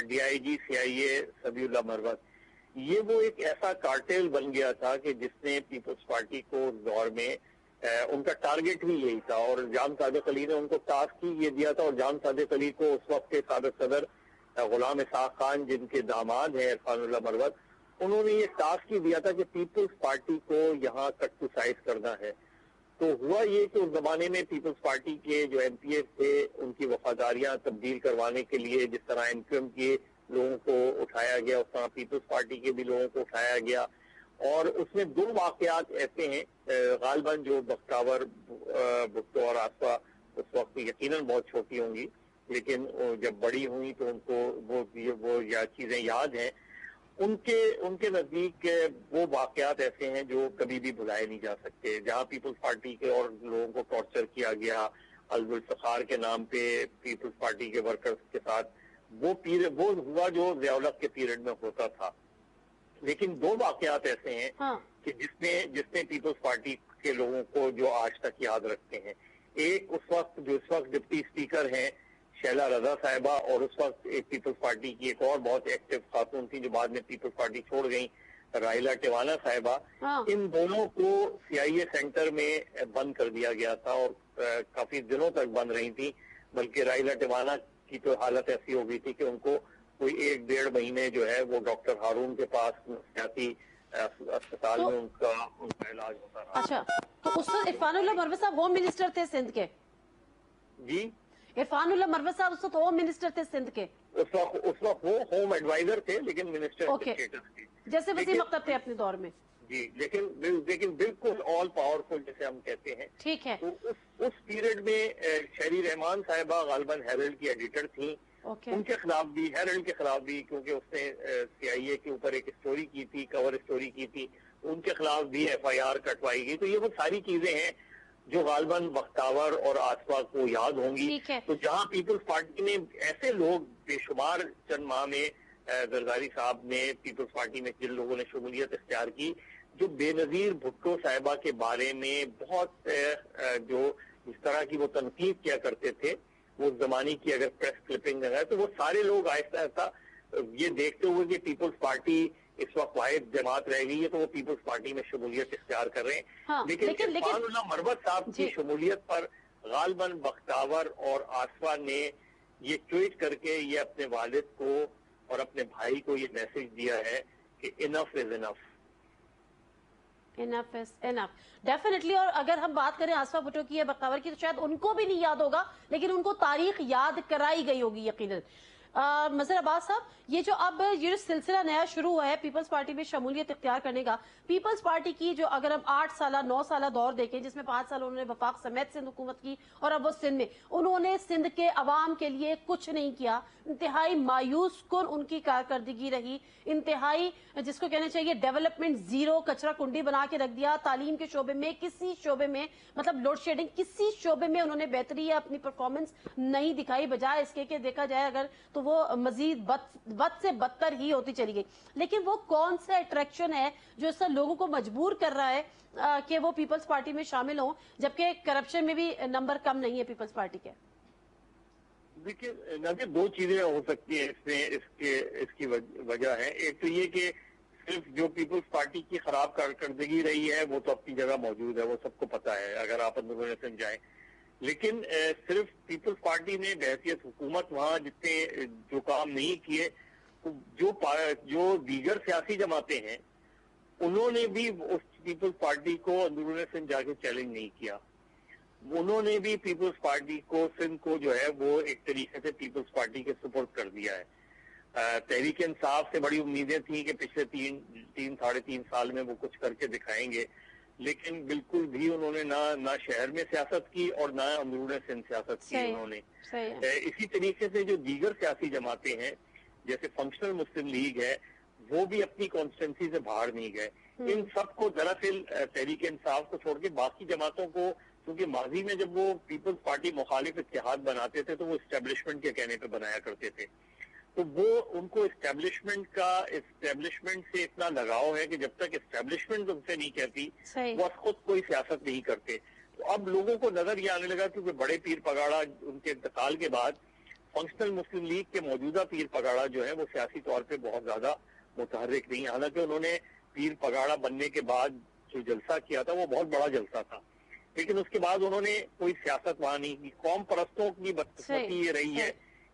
DIG CIA سبی اللہ مروت. یہ وہ ایک ایسا کارٹیل بن گیا تھا کہ جس نے پیپلز پارٹی کو اس دور میں ان کا ٹارگٹ بھی یہی تھا، اور جام صادق علی نے ان کو ٹاسک ہی یہ دیا تھا، اور جام صادق علی کو اس وقت کے سابق صدر غلام اسحاق خان جن کے داماد ہیں عرفان اللہ مروت، انہوں نے یہ ٹاسک ہی دیا تھا کہ پیپلز پارٹی کو یہاں کٹ ٹو سائز کرنا ہے. تو ہوا یہ کہ اس زمانے میں پیپلز پارٹی کے جو MPs تھے ان کی وفاداریاں تبدیل کروانے کے لیے جس طرح MQM کے لوگوں کو اٹھایا گیا اس طرح پیپلز پارٹی کے بھی لوگوں کو اٹھایا گیا، اور اس میں 2 واقعات ایسے ہیں غالباً جو بختاور بھٹو اور آصفہ اس وقت یقیناً بہت چھوٹی ہوں گی، لیکن جب بڑی ہوئی تو ان کو وہ چیزیں یاد ہیں. ان کے نزدیک وہ واقعات ایسے ہیں جو کبھی بھی بھلائے نہیں جا سکتے، جہاں پیپلز پارٹی کے اور لوگوں کو ٹارچر کیا گیا حزب الفخار کے نام پہ پیپلز پارٹی کے ورکرز کے ساتھ. وہ ہوا جو ضیاء الحق کے پیریڈ میں ہوتا تھا. لیکن 2 واقعات ایسے ہیں کہ جس نے پیپلز پارٹی کے لوگوں کو جو آج تک یاد رکھتے ہیں. ایک اس وقت ڈپٹی اسپیکر ہیں شیلا رضا صاحبہ، اور اس وقت ایک پیپلز پارٹی کی ایک اور بہت ایکٹیو خاتون تھی جو بعد میں پیپلز پارٹی چھوڑ گئیں، رائلا ٹیوانا صاحبہ. ان دونوں کو CIA سینٹر میں بند کر دیا گیا تھا، اور کافی دنوں تک بند رہی تھی، بلکہ رائلا ٹیوانا کی تو حالت ایسی ہو گئی تھی کہ ان کو کوئی 1-1.5 مہینے جو ہے وہ ڈاکٹر ہارون کے پاس نفسیاتی اسپتال میں ان کا علاج ہوتا رہا. اچھا، تو اس وقت عرفان اللہ مروت صاحب ہوم منسٹر تھے سندھ کے؟ جی عرفان اللہ مروت صاحب اس وقت ہوم منسٹر تھے سندھ کے؟ اس وقت وہ ہوم ایڈوائزر تھے لیکن منسٹر اسٹیٹس تھی، جیسے وسیم اختر تھے اپنے دور میں. جی، لیکن بالکل آل پاورفل جسے ہم کہتے ہیں. ٹھیک ہے. تو اس پیریڈ میں شہری رحمان صاحبہ غالباً ہیرلڈ کی ایڈیٹر تھیں. ان کے خلاف بھی، ہیرلڈ کے خلاف بھی، کیونکہ اس نے CIA کے اوپر ایک اسٹوری کی تھی، کور اسٹوری کی تھی، ان کے خلاف بھی FIR کٹوائی گئی. تو یہ وہ ساری چیزیں ہیں جو غالباً بختاور اور آصفہ کو یاد ہوں گی. تو جہاں پیپلز پارٹی نے ایسے لوگ بے شمار چند ماہ میں زرداری صاحب نے پیپلز پارٹی میں جن لوگوں نے شمولیت اختیار کی، جو بے نظیر بھٹو صاحبہ کے بارے میں بہت جو اس طرح کی وہ تنقید کیا کرتے تھے، وہ زمانے کی اگر پریس کلپنگ ہے تو وہ سارے لوگ آہستہ آہستہ یہ دیکھتے ہوئے کہ پیپلز پارٹی اس وقت واحد جماعت رہ گئی ہے تو وہ پیپلز پارٹی میں شمولیت اختیار کر رہے ہیں. لیکن عرفان اللہ مروت صاحب کی شمولیت پر غالباً بختاور اور آصفہ نے یہ ٹویٹ کر کے یہ اپنے والد کو اور اپنے بھائی کو یہ میسج دیا ہے کہ انف از انف. انف از انف ڈیفینیٹلی. اور اگر ہم بات کریں آصفہ بھٹو کی یا بختاور کی تو شاید ان کو بھی نہیں یاد ہوگا، لیکن ان کو تاریخ یاد کرائی گئی ہوگی یقیناً. مظہر عباس صاحب، یہ جو اب یہ سلسلہ نیا شروع ہوا ہے پیپلز پارٹی میں شمولیت اختیار کرنے کا، پیپلز پارٹی کی جو اگر ہم 8 سالہ 9 سالہ دور دیکھیں جس میں 5 سال انہوں نے وفاق سمیت سندھ حکومت کی اور اب وہ سندھ میں، انہوں نے سندھ کے عوام کے لیے کچھ نہیں کیا. انتہائی مایوس کن ان کی کارکردگی رہی، انتہائی جس کو کہنا چاہیے ڈیولپمنٹ زیرو، کچرا کنڈی بنا کے رکھ دیا. تعلیم کے شعبے میں کسی شعبے میں مطلب لوڈ شیڈنگ کسی شعبے میں انہوں نے بہتری یا اپنی پرفارمنس نہیں دکھائی، بجائے اس کے کہ دیکھا جائے اگر تو وہ مزید بد سے بدتر ہی ہوتی چلی گئی. لیکن وہ کون سا اٹریکشن ہے جو اس طرح لوگوں کو مجبور کر رہا ہے کہ وہ پیپلز پارٹی میں شامل ہوں، جبکہ کرپشن میں بھی نمبر کم نہیں ہے پیپلز پارٹی کے؟ دیکھیں نظر 2 چیزیں ہو سکتی ہیں اس کی وجہ ہے. ایک تو یہ کہ صرف جو پیپلز پارٹی کی خراب کارکردگی رہی ہے وہ تو اپنی جگہ موجود ہے، وہ سب کو پتا ہے اگر آپ اندرون سمجھائیں. لیکن صرف پیپلز پارٹی نے بحیثیت حکومت وہاں جتنے جو کام نہیں کیے، جو دیگر سیاسی جماعتیں ہیں انہوں نے بھی اس پیپلز پارٹی کو اندرون سندھ جا کے چیلنج نہیں کیا. انہوں نے بھی پیپلز پارٹی کو سندھ کو جو ہے وہ ایک طریقے سے پیپلز پارٹی کے سپورٹ کر دیا ہے. تحریک انصاف سے بڑی امیدیں تھیں کہ پچھلے تین ساڑھے تین سال میں وہ کچھ کر کے دکھائیں گے، لیکن بالکل بھی انہوں نے نہ شہر میں سیاست کی اور نہ اندرون سندھ سیاست کی انہوں نے. اسی طریقے سے جو دیگر سیاسی جماعتیں ہیں جیسے فنکشنل مسلم لیگ ہے وہ بھی اپنی کانسٹیٹنسی سے باہر نہیں گئے. ان سب کو دراصل تحریک انصاف کو چھوڑ کے باقی جماعتوں کو، کیونکہ ماضی میں جب وہ پیپلز پارٹی مخالف اتحاد بناتے تھے تو وہ اسٹیبلشمنٹ کے کہنے پہ بنایا کرتے تھے، تو وہ ان کو اسٹیبلشمنٹ سے اتنا لگاؤ ہے کہ جب تک اسٹیبلشمنٹ ان سے نہیں کہتی وہ خود کوئی سیاست نہیں کرتے. تو اب لوگوں کو نظر یہ آنے لگا کیونکہ بڑے پیر پگاڑا ان کے انتقال کے بعد فنکشنل مسلم لیگ کے موجودہ پیر پگاڑا جو ہے وہ سیاسی طور پہ بہت زیادہ متحرک نہیں. حالانکہ انہوں نے پیر پگاڑا بننے کے بعد جو جلسہ کیا تھا وہ بہت بڑا جلسہ تھا، لیکن اس کے بعد انہوں نے کوئی سیاست وہاں نہیں کی. قوم پرستوں کی بدقسمتی یہ رہی ہے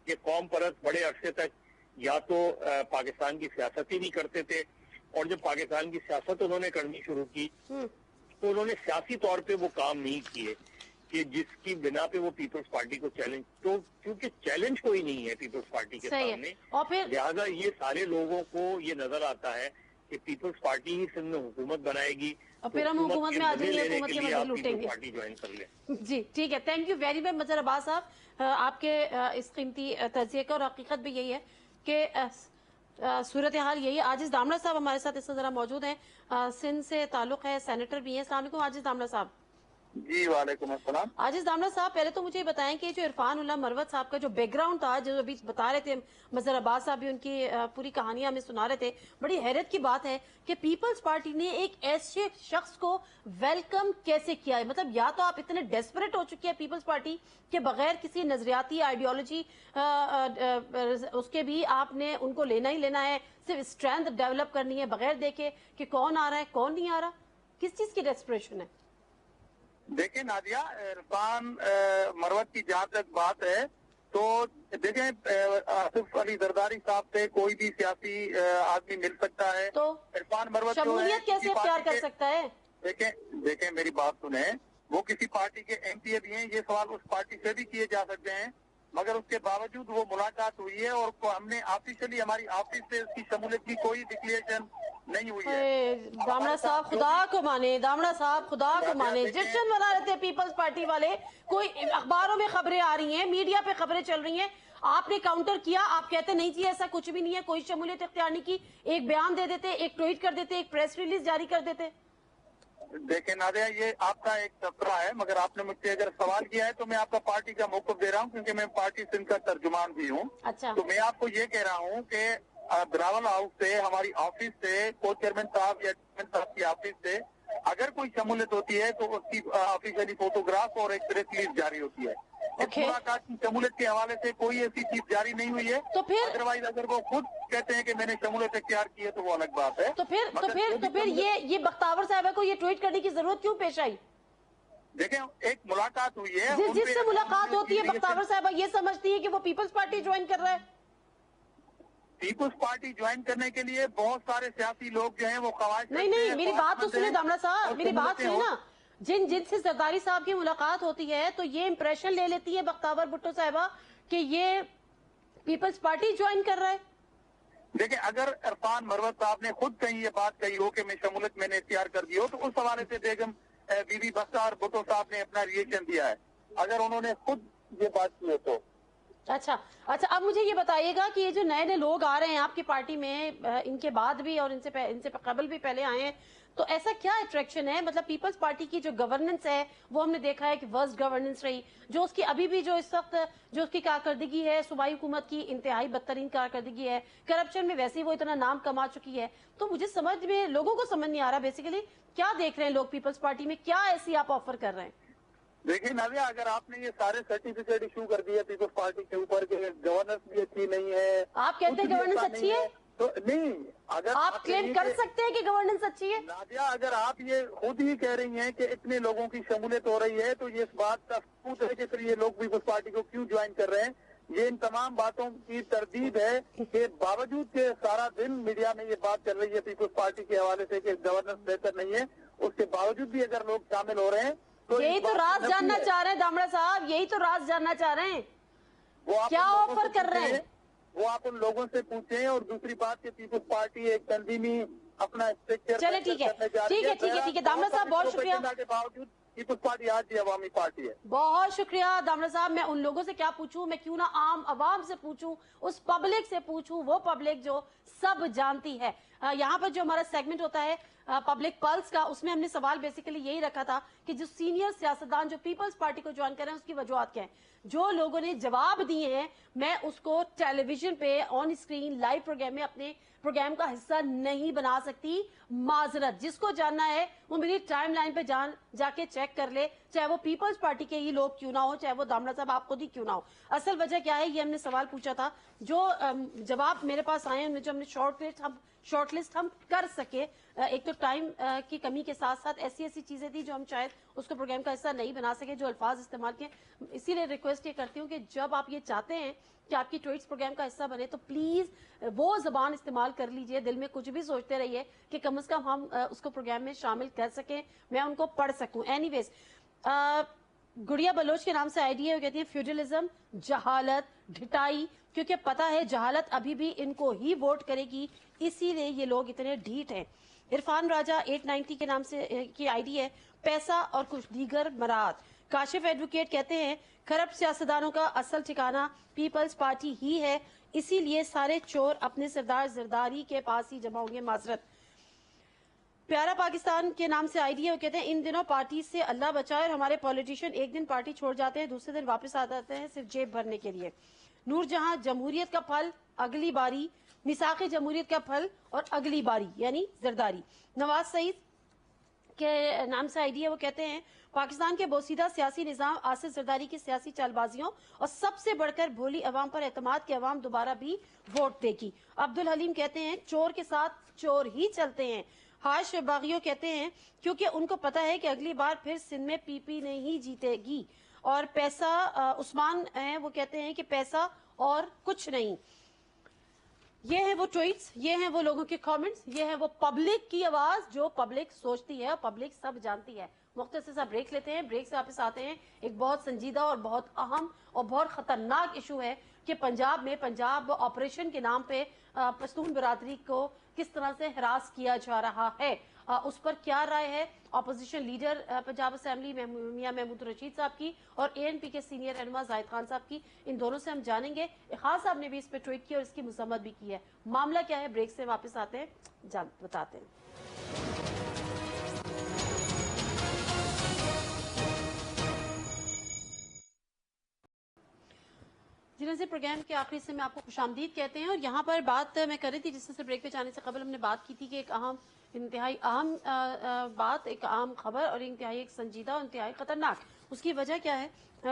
کہ قوم پرست بڑے عرصے تک یا تو پاکستان کی سیاست ہی نہیں کرتے تھے، اور جب پاکستان کی سیاست انہوں نے کرنی شروع کی تو انہوں نے سیاسی طور پہ وہ کام نہیں کیے کہ جس کی بنا پہ وہ پیپلز پارٹی کو چیلنج، تو کیونکہ چیلنج کوئی نہیں ہے پیپلز پارٹی کے سامنے، لہٰذا یہ سارے لوگوں کو یہ نظر آتا ہے کہ پیپلز پارٹی ہی سندھ میں حکومت بنائے گی اور پھر ہم حکومت میں آ جائیں گے، حکومت کے مزے لوٹیں گے. پارٹی جوائن کر لیں. جی ٹھیک ہے، تھینک یو ویری مچ مظہر عباس صاحب آپ کے اس قیمتی تجزیے کا. اور حقیقت بھی یہی ہے کہ صورتحال یہی ہے. عاجز دامڑا صاحب ہمارے ساتھ اس ذرا موجود ہیں، سندھ سے تعلق ہے، سینیٹر بھی ہیں. السلام علیکم عاجز دامڑا صاحب. جی وعلیکم السلام. عاجز دامڑا صاحب پہلے تو مجھے بتائیں کہ جو عرفان اللہ مروت صاحب کا جو بیک گراؤنڈ تھا، جو ابھی بتا رہے تھے مظہر عباس صاحب بھی ان کی پوری کہانیاں ہمیں سنا رہے تھے، بڑی حیرت کی بات ہے کہ پیپلز پارٹی نے ایک ایسے شخص کو ویلکم کیسے کیا ہے. مطلب یا تو آپ اتنے ڈیسپریٹ ہو چکے ہیں پیپلز پارٹی کہ بغیر کسی نظریاتی آئیڈیالوجی اس کے بھی آپ نے ان کو لینا ہی لینا ہے، صرف اسٹرینتھ ڈیولپ کرنی ہے بغیر دیکھے کہ کون آ رہا ہے کون نہیں آ رہا. کس چیز کی ڈیسپریشن ہے؟ دیکھیں نادیہ، عرفان مروت کی جہاں تک بات ہے تو دیکھیں آصف علی زرداری صاحب سے کوئی بھی سیاسی آدمی مل سکتا ہے، تو عرفان مروت شمولیت کیسے اختیار کر سکتا ہے؟ دیکھیں میری بات سنیں، وہ کسی پارٹی کے ایم پی اے بھی ہیں، یہ سوال اس پارٹی سے بھی کیے جا سکتے ہیں، مگر اس کے باوجود وہ ملاقات ہوئی ہے اور ہم نے آفیشلی ہماری آفس سے اس کی شمولیت کی کوئی ڈکلیریشن نہیں ہوئی ہے. دامڑا صاحب خدا کو مانے، دامڑا صاحب خدا کو مانے، جشن منا رہے تھے پیپلز پارٹی والے، کوئی اخباروں میں خبریں آ رہی ہیں، میڈیا پہ خبریں چل رہی ہیں، آپ نے کاؤنٹر کیا، آپ کہتے نہیں جی ایسا کچھ بھی نہیں ہے، کوئی شمولیت اختیار نہیں کی، ایک بیان دے دیتے، ایک ٹویٹ کر دیتے، ایک پریس ریلیز جاری کر دیتے. دیکھیں نادیہ، یہ آپ کا ایک تبصرہ ہے، مگر آپ نے مجھ سے اگر سوال کیا ہے تو میں آپ کا پارٹی کا موقف دے رہا ہوں کیونکہ میں پارٹی سندھ کا ترجمان بھی ہوں. اچھا، تو میں آپ کو یہ کہہ رہا ہوں کہ بلاول ہاؤس سے، ہماری آفس سے، کو چیئرمین صاحب یا چیئرمین صاحب کی آفس سے اگر کوئی شمولیت ہوتی ہے تو اس کی آفیشلی فوٹوگراف اور ایک پریس ریلیز جاری ہوتی ہے. اس ملاقات کی شمولیت کے حوالے سے کوئی ایسی چیز جاری نہیں ہوئی ہے. تو پھر ادروائز اگر وہ خود کہتے ہیں کہ میں نے شمولیت اختیار کی ہے تو وہ الگ بات ہے. تو پھر یہ بختاور صاحبہ کو یہ ٹویٹ کرنے کی ضرورت کیوں پیش آئی؟ دیکھیں ایک ملاقات ہوئی ہے، جس سے ملاقات ہوتی ہے بختاور صاحبہ یہ سمجھتی ہے کہ وہ پیپلز پارٹی جوائن کر رہا ہے. پیپلز پارٹی جوائن کرنے کے لیے بہت سارے سیاسی لوگ جو ہیں وہ خواہش نہیں میری بات تو سنیں دامڑا صاحب، میری بات سنیں نا. جن سے زرداری صاحب کی ملاقات ہوتی ہے تو یہ امپریشن لے لیتی ہے بختاور بھٹو صاحبہ کہ یہ پیپلز پارٹی جوائن کر رہا ہے. دیکھیں اگر عرفان مروت صاحب نے خود کہیں یہ بات کہی ہو کہ میں شمولیت میں نے اختیار کر دی ہو تو اس حوالے سے بیگم بی بی بختار بھٹو صاحب نے اپنا ریئیکشن دیا ہے، اگر انہوں نے خود یہ بات کی ہو تو. اچھا اب مجھے یہ بتائیے گا کہ یہ جو نئے لوگ آ رہے ہیں آپ کی پارٹی میں، ان کے بعد بھی اور ان سے قبل بھی پہلے آئے ہیں، تو ایسا کیا اٹریکشن ہے؟ مطلب پیپلز پارٹی کی جو گورننس ہے وہ ہم نے دیکھا ہے کہ ورسٹ گورننس رہی، جو اس کی ابھی بھی جو اس وقت جو اس کی کارکردگی ہے صوبائی حکومت کی انتہائی بدترین کارکردگی ہے، کرپشن میں ویسے ہی وہ اتنا نام کما چکی ہے. تو مجھے سمجھ میں لوگوں کو سمجھ نہیں آ رہا بیسیکلی کیا دیکھ رہے ہیں لوگ پیپلز پارٹی میں، کیا ایسی آپ آفر کر رہے ہیں؟ دیکھیں نادیہ، اگر آپ نے یہ سارے سرٹیفکیٹ ایشو کر دیے پیپلز پارٹی کے اوپر کہ گورننس بھی اچھی نہیں ہے، آپ کہتے ہیں گورننس اچھی ہے؟ तो नहीं, अगर आप क्लेम कर सकते हैं कि गवर्नेंस अच्छी है? नादिया, अगर आप ये खुद ही कह रही हैं कि इतने लोगों की शमूलियत हो रही है, तो ये इस बात का सबूत है कि फिर ये लोग पीपल्स पार्टी को क्यों ज्वाइन कर रहे हैं। ये इन तमाम बातों की तरदीद है कि बावजूद के सारा दिन मीडिया में ये बात चल रही है पीपल्स पार्टी के हवाले से कि गवर्नेंस बेहतर नहीं है, उसके बावजूद भी अगर लोग शामिल हो रहे हैं तो यही तो राज जानना चाह रहे हैं दामड़ा साहब, यही तो राज जानना चाह रहे हैं, वो आप क्या उन लोगों ऑफर से कर रहे हैं? वो आप उन लोगों से पूछें। और दूसरी बात कि पीपल्स पार्टी एक तंजीमी अपना स्ट्रक्चर चले ठीक है, ठीक है दामड़ा साहब, बहुत शुक्रिया। के बावजूद पीपल्स पार्टी आज भी अवामी पार्टी है। बहुत शुक्रिया दामड़ा साहब। मैं उन लोगों से क्या पूछूं, मैं क्यों ना आम आवाम से पूछूं, उस पब्लिक से पूछूं, वो पब्लिक जो सब जानती है। यहाँ पर जो हमारा सेगमेंट होता है पब्लिक पल्स का, उसमें हमने सवाल बेसिकली यही रखा था कि जो सीनियर सियासतदान जो पीपल्स पार्टी को ज्वाइन कर रहे हैं उसकी वजूहत क्या है। जो लोगों ने जवाब दिए हैं मैं उसको टेलीविजन पे ऑन स्क्रीन लाइव प्रोग्राम में अपने प्रोग्राम का हिस्सा नहीं बना सकती। माजरत, जिसको जानना है वो मेरी टाइमलाइन पे जाके चेक कर ले, चाहे वो पीपल्स पार्टी के ही लोग क्यों ना हो, चाहे वो दामड़ा साहब आप खुद ही क्यों ना हो। असल वजह क्या है, ये हमने सवाल पूछा था, जो जवाब मेरे पास आए उनमें जो हमने शॉर्टलिस्ट हम कर सके। एक तो टाइम की कमी के साथ साथ ऐसी चीजें थी जो हम शायद उसको प्रोग्राम का हिस्सा नहीं बना सके, जो अल्फाज इस्तेमाल किए। इसीलिए रिक्वेस्ट ये करती हूँ कि जब आप ये चाहते हैं कि आपकी ट्वीट्स प्रोग्राम का हिस्सा बने तो प्लीज वो जबान इस्तेमाल कर लीजिए, दिल में कुछ भी सोचते रहिए कि कम से कम हम उसको प्रोग्राम में शामिल कर सकें, मैं उनको पढ़ सकूं। एनीवेज, गुड़िया बलोच के नाम से आईडी है, वो कहती है फ्यूडलिज्म, जहालत, ढिटाई, क्योंकि पता है जहालत अभी भी इनको ही वोट करेगी, इसीलिए ये लोग इतने ढीठ हैं। इरफान राजा 890 के नाम से की आईडी है, पैसा और कुछ दीगर मराद। काशिफ एडवोकेट कहते हैं करप्ट सियासतदानों का असल ठिकाना पीपल्स पार्टी ही है, इसीलिए सारे चोर अपने सरदार जरदारी के पास ही जमा होंगे। माजरत। प्यारा पाकिस्तान के नाम से आईडी है, वो कहते हैं इन दिनों पार्टी से अल्लाह बचाए और हमारे पॉलिटिशियन एक दिन पार्टी छोड़ जाते हैं, दूसरे दिन वापस आ जाते हैं सिर्फ जेब भरने के लिए। नूर जहां, जमहूरियत का फल अगली बारी, मिसाक़े जमहूरियत का फल और अगली बारी यानी जरदारी। नवाज सईद के नाम से आईडी है, वो कहते हैं पाकिस्तान के बोसीदा सियासी निजाम आसिफ जरदारी की सियासी चालबाजियों और सबसे बढ़कर भोली अवाम पर एतमाद की अवाम दोबारा भी वोट देगी। अब्दुल हलीम कहते हैं चोर के साथ चोर ही चलते हैं। हाश बागियो कहते हैं क्योंकि उनको पता है कि अगली बार फिर सिंध में पीपी नहीं जीतेगी। और पैसा उस्मान है, वो कहते हैं कि पैसा और कुछ नहीं। ये है वो ट्वीट्स, ये हैं वो लोगों के कमेंट्स, ये है वो पब्लिक की आवाज जो पब्लिक सोचती है, पब्लिक सब जानती है। मुख्तसर सा ब्रेक लेते हैं, ब्रेक से वापस आते हैं। एक बहुत संजीदा और बहुत अहम और बहुत खतरनाक इशू है कि पंजाब में पंजाब ऑपरेशन के नाम पे पश्तून बिरादरी को किस तरह से हरास किया जा रहा है, उस पर क्या राय है अपोजिशन लीडर पंजाब असेंबली मियां महमूद रशीद साहब की और एएनपी के सीनियर रहनुमा जाहिद खान साहब की। इन दोनों से हम जानेंगे। खान साहब ने भी इस पर ट्वीट किया और इसकी मजम्मत भी की है। मामला क्या है, ब्रेक से वापस आते हैं, बताते हैं। जिनसे प्रोग्राम के आखिरी से मैं आपको खुशामदीद कहते हैं। और यहाँ पर बात मैं कर रही थी जिससे ब्रेक पे जाने से कबल हमने बात की थी कि एक अहम इंतहाई अहम बात, एक अहम खबर और इंतहाई एक संजीदा और इंतहाई खतरनाक। उसकी वजह क्या है,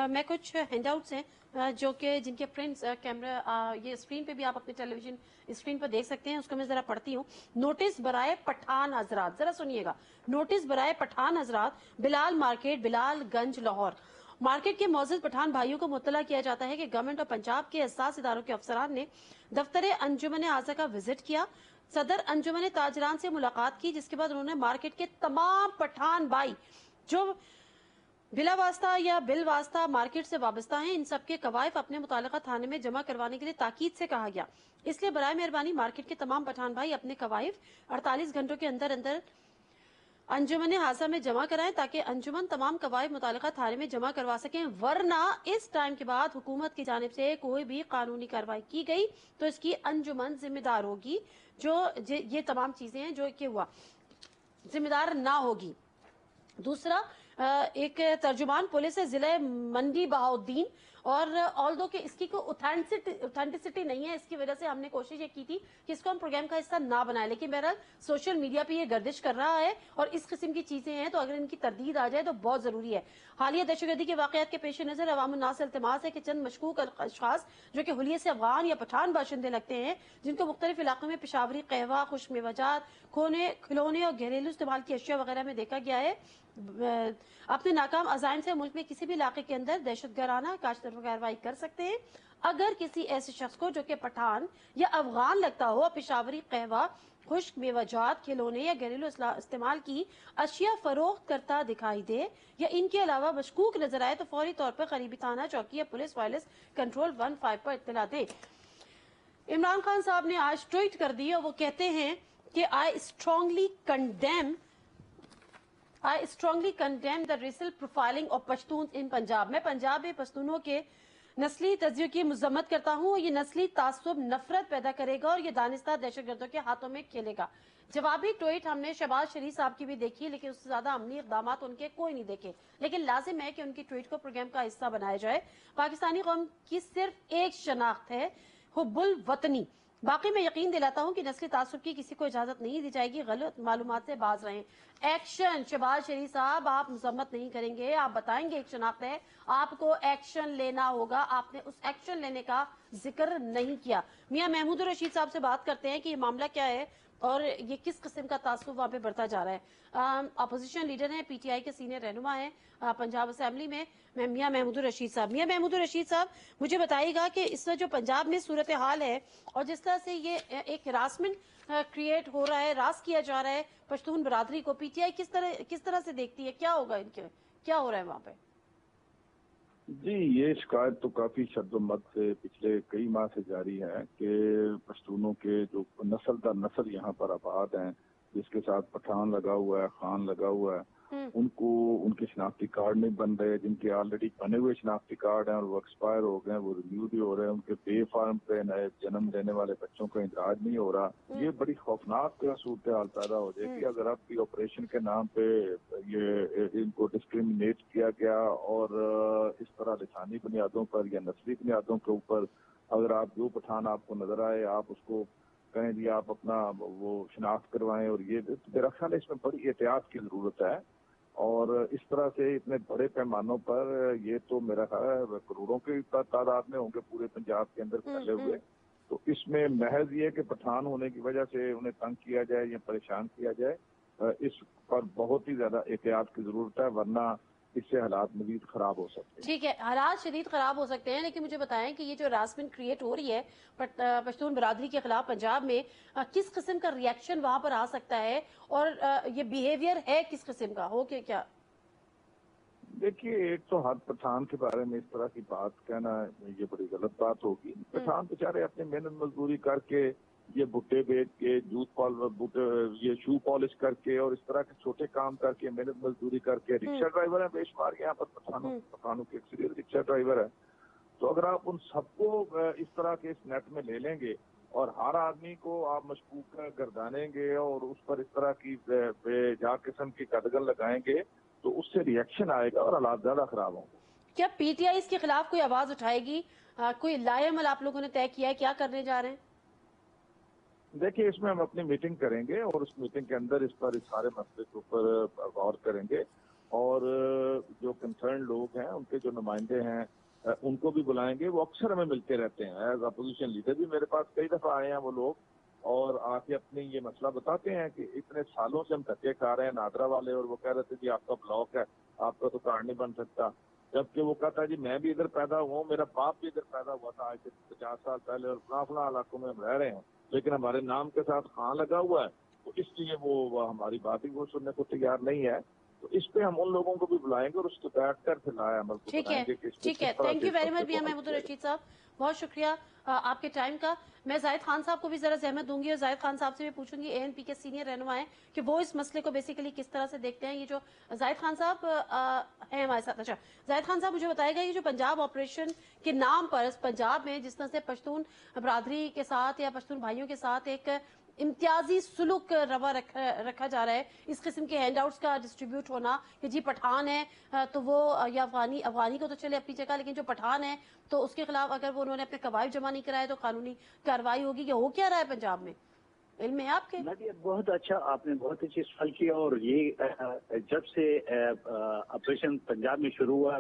मैं कुछ हैंडआउट्स हैं जो कि जिनके प्रिंट्स कैमरा ये स्क्रीन पे भी आप अपने टेलीविजन स्क्रीन पर देख सकते हैं, उसको मैं जरा पढ़ती हूँ। नोटिस बराए पठान हजरात, जरा सुनिएगा। नोटिस बराए पठान हजरात, बिलाल मार्केट, बिलालगंज, लाहौर। मार्केट के मौजूद पठान भाइयों को मुत्तला किया जाता है कि गवर्नमेंट ऑफ पंजाब के हसास इदारों के अफसरान ने दफ्तर अंजुमन आज़ा का विजिट किया, सदर अंजुमन ताजरान से मुलाकात की, जिसके बाद उन्होंने मार्केट के तमाम पठान भाई जो बिला वास्ता या बिल वास्ता मार्केट से वाबस्ता हैं, इन सबके कवायफ अपने मुतालिका थाने में जमा करवाने के लिए ताकीद से कहा गया। इसलिए बराए मेहरबानी मार्केट के तमाम पठान भाई अपने कवायफ 48 घंटों के अंदर अंदर अंजुमन हाजा में जमा कराएं ताकि अंजुमन तमाम कवायद मुतालिका थाने में जमा करवा सकें, वरना इस टाइम के बाद हुकूमत की जानिब से कोई भी कानूनी कार्रवाई की गई तो इसकी अंजुमन जिम्मेदार होगी। जो ये तमाम चीजें हैं जो कि हुआ जिम्मेदार ना होगी। दूसरा, एक तर्जुमान पुलिस है जिले मंडी बहाउद्दीन, और ऑल्दो कि इसकी कोई ऑथेंटिसिटी नहीं है, इसकी वजह से हमने कोशिश ये की थी कि इसको हम प्रोग्राम का हिस्सा ना बनाए, लेकिन बहरहाल सोशल मीडिया पे ये गर्दिश कर रहा है और इस किस्म की चीजें हैं तो अगर इनकी तरदीद आ जाए तो बहुत जरूरी है। हालिया दहशतगर्दी के वाकयात के पेश नजर अवामुन्नास से इल्तिमास है कि चंद मशकूक अशखास जो कि हुलिये से अफगान या पठान बाशिंदे लगते हैं, जिनको मुख्तलिफ इलाकों में पेशावरी कहवा, खुश मेवाजात, खिलौने और घरेलू इस्तेमाल की अशिया वगैरह में देखा गया है, अपने नाकाम अजाइम से मुल्क में किसी भी इलाके के अंदर दहशतगराना कार्रवाई कर सकते हैं। अगर किसी ऐसे शख्स को जो कि पठान या अफगान लगता हो, पेशावरी कहवा, खुश्क मेवाजात, खिलौने या घरेलू इस्तेमाल की अशिया फरोख्त करता दिखाई दे या इनके अलावा मशकूक नजर आए तो फौरी तौर पर करीबी थाना चौकी या पुलिस वायरलेस कंट्रोल 15 पर इत्तला दे। इमरान खान साहब ने आज ट्वीट कर दी और वो कहते हैं कि I strongly condemn the racial profiling of Pashtun in Punjab. मैं पंजाब में पश्तूनों के नस्ली तज्जिए की मजम्मत करता हूँ। ये नस्ली तासुब नफरत पैदा करेगा और ये दानिस्ता दहशतगर्दों के हाथों में खेलेगा। जवाबी ट्वीट हमने शहबाज शरीफ साहब की भी देखी, लेकिन उससे ज्यादा अमली इकदाम उनके कोई नहीं देखे, लेकिन लाजिम है कि उनकी ट्वीट को प्रोग्राम का हिस्सा बनाया जाए। पाकिस्तानी कौम की सिर्फ एक शनाख्त है, हुब्बुल वतनी। बाकी मैं यकीन दिलाता हूं कि नस्ली तासुब की किसी को इजाजत नहीं दी जाएगी। गलत मालूमात से बाज रहें। एक्शन, शहबाज शरीफ साहब आप मजम्मत नहीं करेंगे, आप बताएंगे एक शनाख्त है, आपको एक्शन लेना होगा। आपने उस एक्शन लेने का जिक्र नहीं किया। मियां महमूद रशीद साहब से बात करते हैं कि ये मामला क्या है और ये किस किस्म का तासुब वहां पे बढ़ता जा रहा है। अपोजिशन लीडर हैं, पीटीआई के सीनियर रहनुमा हैं पंजाब असेंबली में, मियां महमूद रशीद साहब। मियां महमूद रशीद साहब, मुझे बताइएगा कि इस जो पंजाब में सूरत हाल है और जिस तरह से ये एक हिरासमेंट क्रिएट हो रहा है, रास किया जा रहा है पश्तून बरादरी को, पीटीआई किस तरह से देखती है, क्या होगा इनके, क्या हो रहा है वहाँ पे? जी, ये शिकायत तो काफी शद्दोमत से पिछले कई माह से जारी है कि पश्तूनों के जो नस्ल दर नस्ल यहाँ पर आबाद हैं, जिसके साथ पठान लगा हुआ है, खान लगा हुआ है, उनको उनके शनाख्ती कार्ड नहीं बन रहे। जिनके ऑलरेडी बने हुए शनाख्ती कार्ड हैं और वो एक्सपायर हो गए हैं, वो रिन्यू भी हो रहे हैं। उनके पे फार्म पे नए जन्म लेने वाले बच्चों का इंदराज नहीं हो रहा। ये बड़ी खौफनाक सूरत हाल पैदा हो जाएगी अगर अब भी ऑपरेशन के नाम पे ये इनको डिस्क्रिमिनेट किया गया और इस तरह लिसानी बुनियादों पर या नस्ली बुनियादों के ऊपर अगर आप जो पठान आपको नजर आए आप उसको कहें जी आप अपना वो शनाख्त करवाएं। और ये मेरा ख्याल है इसमें बड़ी एहतियात की जरूरत है और इस तरह से इतने बड़े पैमानों पर ये तो मेरा ख्याल है करोड़ों की तादाद में होंगे पूरे पंजाब के अंदर फैले हुए। तो इसमें महज ये कि पठान होने की वजह से उन्हें तंग किया जाए या परेशान किया जाए, इस पर बहुत ही ज्यादा एहतियात की जरूरत है, वरना इससे हालात मजीद खराब हो सकते हैं। ठीक है, हालात शदीद खराब हो सकते हैं, लेकिन मुझे बताएं कि ये जो हरासमेंट क्रिएट हो रही है पश्तून बरादरी के खिलाफ पंजाब में, किस किस्म का रिएक्शन वहां पर आ सकता है और ये बिहेवियर है किस किस्म का हो के क्या? देखिए, एक तो हर पठान के बारे में इस तरह की बात कहना ये बड़ी गलत बात होगी। पठान बेचारे अपनी मेहनत मजदूरी करके ये भुट्टे बेच के ये शू पॉलिश करके और इस तरह के छोटे काम करके मेहनत मजदूरी करके रिक्शा ड्राइवर है बेशुमार यहाँ पर पठानों के एक्सीडेंट रिक्शा ड्राइवर है। तो अगर आप उन सबको इस तरह के इस नेट में ले लेंगे और हर आदमी को आप मशकूक गर्दानेंगे और उस पर इस तरह की बेजा किस्म की कदगल लगाएंगे तो उससे रिएक्शन आएगा और हालात ज्यादा खराब होंगे। क्या पीटीआई इसके खिलाफ कोई आवाज उठाएगी? कोई लाएमल आप लोगों ने तय किया है, क्या करने जा रहे हैं? देखिए, इसमें हम अपनी मीटिंग करेंगे और उस मीटिंग के अंदर इस सारे मसले के ऊपर गौर करेंगे और जो कंसर्न लोग हैं उनके जो नुमाइंदे हैं उनको भी बुलाएंगे। वो अक्सर हमें मिलते रहते हैं, एज अपोजिशन लीडर भी मेरे पास कई दफा आए हैं वो लोग और आके अपनी ये मसला बताते हैं कि इतने सालों से हम धक्के खा रहे हैं नादरा वाले और वो कह रहे थे जी आपका ब्लॉक है, आपका तो कार्ड नहीं बन सकता। जबकि वो कहता जी मैं भी इधर पैदा हुआ हूँ, मेरा बाप भी इधर पैदा हुआ था आज से 50 साल पहले और फला इलाकों में हम रह रहे हैं, लेकिन हमारे नाम के साथ खां लगा हुआ है, तो इसलिए वो हमारी बात ही वो सुनने को तैयार नहीं है। तो इस पे हम उन लोगों को भी बुलाएंगे और उसको बैठकर फिर लाए अमल को बताएंगे कि ठीक है। थैंक यू वेरी मच मियां महमूद रशीद साहब, बहुत शुक्रिया आपके टाइम का। मैं जाहिद खान साहब को भी जरा जहमत दूंगी और जाहिद खान साहब से भी पूछूंगी, एएनपी के सीनियर रहनुमा हैं, कि वो इस मसले को बेसिकली किस तरह से देखते हैं। ये जो जाहिद खान साहब हैं हमारे साथ। अच्छा जाहिद खान साहब, मुझे बताएगा ये जो पंजाब ऑपरेशन के नाम पर पंजाब में जिस तरह से पश्तून बरादरी के साथ या पश्तून भाइयों के साथ एक इम्तियाजी सुलूक रवा रखा जा रहा है, इस किस्म के हैंड आउट्स का डिस्ट्रीब्यूट होना कि जी पठान है तो वो, या अफगानी को तो चले अपनी जगह, लेकिन जो पठान है तो उसके खिलाफ अगर वो उन्होंने अपने कवायद जमा नहीं कराए तो कानूनी कार्रवाई होगी। क्या हो क्या रहा है पंजाब में, इल्म है आपके? नादिया, बहुत अच्छा, आपने बहुत अच्छी सवाल किया। और ये जब से ऑपरेशन पंजाब में शुरू हुआ,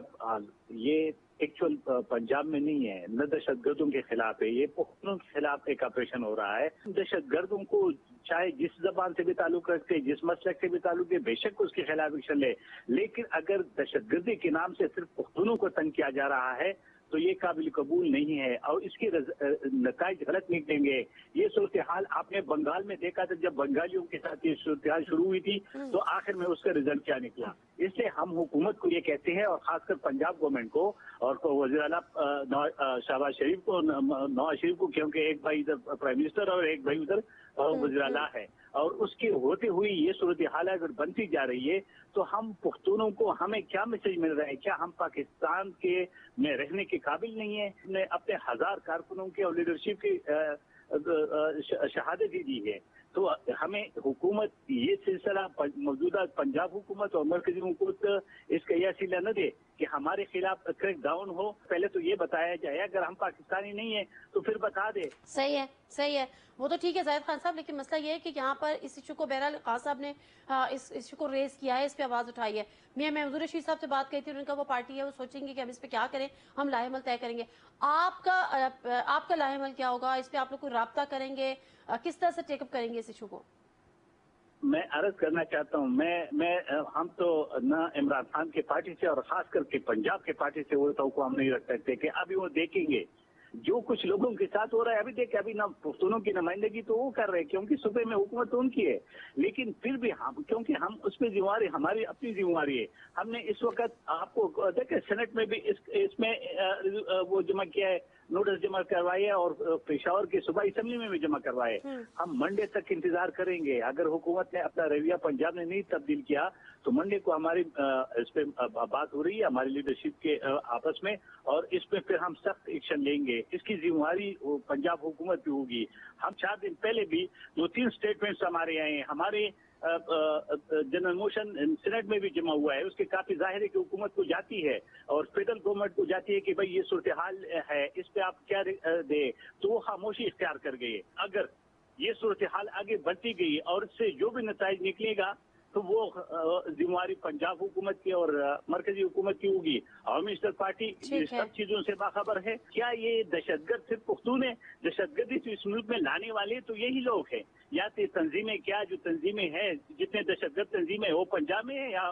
ये एक्चुअल पंजाब में नहीं है, न दहशतगर्दों के खिलाफ है, ये पुख्तनों के खिलाफ एक ऑपरेशन हो रहा है। दहशतगर्दों को चाहे जिस जबान से भी ताल्लुक रखते, जिस मसलक से भी ताल्लुक है, बेशक उसके खिलाफ एक्शन ले, लेकिन अगर दहशतगर्दी के नाम से सिर्फ पुख्तनों को तंग किया जा रहा है तो ये काबिल कबूल नहीं है और इसके नताइज गलत निकलेंगे। ये सूरत हाल आपने बंगाल में देखा था, जब बंगालियों के साथ ये सूरत हाल शुरू हुई थी तो आखिर में उसका रिजल्ट क्या निकला। इसलिए हम हुकूमत को ये कहते हैं, और खासकर पंजाब गवर्नमेंट को और वज़ीर आला शहबाज शरीफ को, नवाज शरीफ को, क्योंकि एक भाई इधर प्राइम मिनिस्टर और एक भाई उधर वज़ीर आला है, और उसके होते हुए ये सूरत हाल अगर बनती जा रही है तो हम पुख्तूनों को, हमें क्या मैसेज मिल रहा है? क्या हम पाकिस्तान के में रहने के काबिल नहीं है? हमने अपने 1000 कारकुनों के और लीडरशिप की शहादत दी है। तो हमें हुकूमत ये सिलसिला, मौजूदा पंजाब हुकूमत और मरकजी हुकूमत इसका यह सिला न दे कि हमारे खिलाफ क्रैक डाउन हो। पहले तो ये बताया जाए, अगर हम पाकिस्तानी नहीं है तो फिर बता दे। सही है, सही है, वो तो ठीक है जाहिद खान साहब, लेकिन मसला ये है कि यहाँ पर इस इशू को, बहरहाल खान साहब ने इस इशू को रेज किया है, इस पे आवाज उठाई है। मैं महमूद रशीद साहब से बात करी थी, उनका वो पार्टी है, वो सोचेंगे कि हम इस पे क्या करें, हम लाहेमल तय करेंगे। आपका लाहेमल क्या होगा इस पे? आप लोग कोई राब्ता करेंगे, किस तरह से टेकअप करेंगे इस इशू को? मैं अर्ज करना चाहता हूँ, हम तो न इमरान खान की पार्टी से और खास करके पंजाब की पार्टी से वो तो हम नहीं रख सकते कि अभी वो देखेंगे जो कुछ लोगों के साथ हो रहा है। अभी देखे, अभी ना पुख्तनों की नुमाइंदगी तो वो कर रहे हैं क्योंकि सूबे में हुकूमत तो उनकी है, लेकिन फिर भी हम, क्योंकि हम उसमें जिम्मेवारी, हमारी अपनी जिम्मेवारी है। हमने इस वक्त आपको देखे सेनेट में भी इसमें वो जमा किया है, नोटिस जमा करवाए और पेशावर की सूबाई असम्बली में भी जमा करवाए। हम मंडे तक इंतजार करेंगे। अगर हुकूमत ने अपना रवैया पंजाब ने नहीं तब्दील किया तो मंडे को हमारी इस पे बात हो रही है हमारी लीडरशिप के आपस में, और इस पे फिर हम सख्त एक्शन लेंगे। इसकी जिम्मेवारी पंजाब हुकूमत की होगी। हम 4 दिन पहले भी 2-3 स्टेटमेंट्स हमारे आए हैं, हमारे जनरल मोशन सेनेट में भी जमा हुआ है। उसके काफी जाहिर है कि हुकूमत को जाती है और फेडरल गवर्नमेंट को जाती है कि भाई ये सूरत हाल है, इस पे आप क्या दे, तो वो खामोशी इख्तियार कर गए। अगर ये सूरत हाल आगे बढ़ती गई और इससे जो भी नताइज निकलेगा तो वो जिम्मेवारी पंजाब हुकूमत की और मरकजी हुकूमत की होगी। अवामी नेशनल पार्टी सब चीजों से बाखबर है। क्या ये दहशतगर्द सिर्फ पुख्तून है? दहशतगर्दी तो इस मुल्क में लाने वाले तो यही लोग हैं, या तो तंजीमें, क्या जो तंजीमें हैं, जितने दहशतगर्द तंजीमें वो पंजाब में है या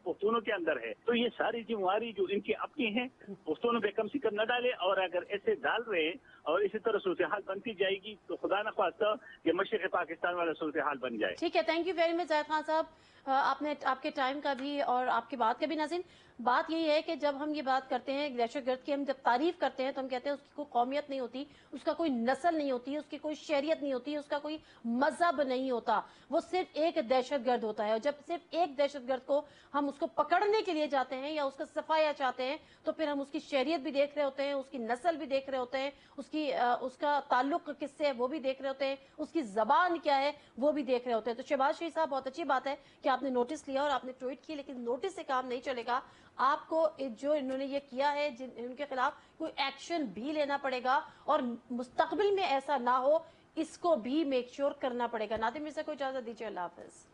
पुख्तूनों के अंदर है। तो ये सारी जिम्मेवारी जो इनकी अपनी है, पुख्तूनों पे कम से कम न डाले, और अगर ऐसे डाल रहे हैं और इसी तरह सूरत हाल बनती जाएगी तो खुदा न ख्वास्ता कि मशरिक़ पाकिस्तान वाला सूरत हाल बन जाए। ठीक है, thank you very much Zahid Khan साहब, आपने आपके टाइम का भी और आपकी बात का भी। नाज़रीन, बात यही है कि जब हम ये बात करते हैं दहशतगर्द की, हम जब तारीफ करते हैं तो हम कहते हैं उसकी कोई कौमियत नहीं होती, उसका कोई नस्ल नहीं होती, उसकी कोई शरीयत नहीं होती, उसका कोई मजहब नहीं होता, वो सिर्फ एक दहशतगर्द होता है। और जब सिर्फ एक दहशतगर्द को हम उसको पकड़ने के लिए जाते हैं या उसका सफाया चाहते हैं तो फिर हम उसकी शरीयत भी देख रहे होते हैं, उसकी नस्ल भी देख रहे होते हैं, उसका ताल्लुक किससे है वो भी देख रहे होते हैं, उसकी जबान क्या है वो भी देख रहे होते हैं। तो शहबाज शरीफ साहब, बहुत अच्छी बात है कि आपने नोटिस लिया और आपने ट्वीट की, लेकिन नोटिस से काम नहीं चलेगा। आपको जो इन्होंने ये किया है, इनके खिलाफ कोई एक्शन भी लेना पड़ेगा और मुस्तकबिल में ऐसा ना हो इसको भी मेक श्योर करना पड़ेगा। नादिम मिर्जा को इजाजत दीजिए, अल्लाह हाफिज।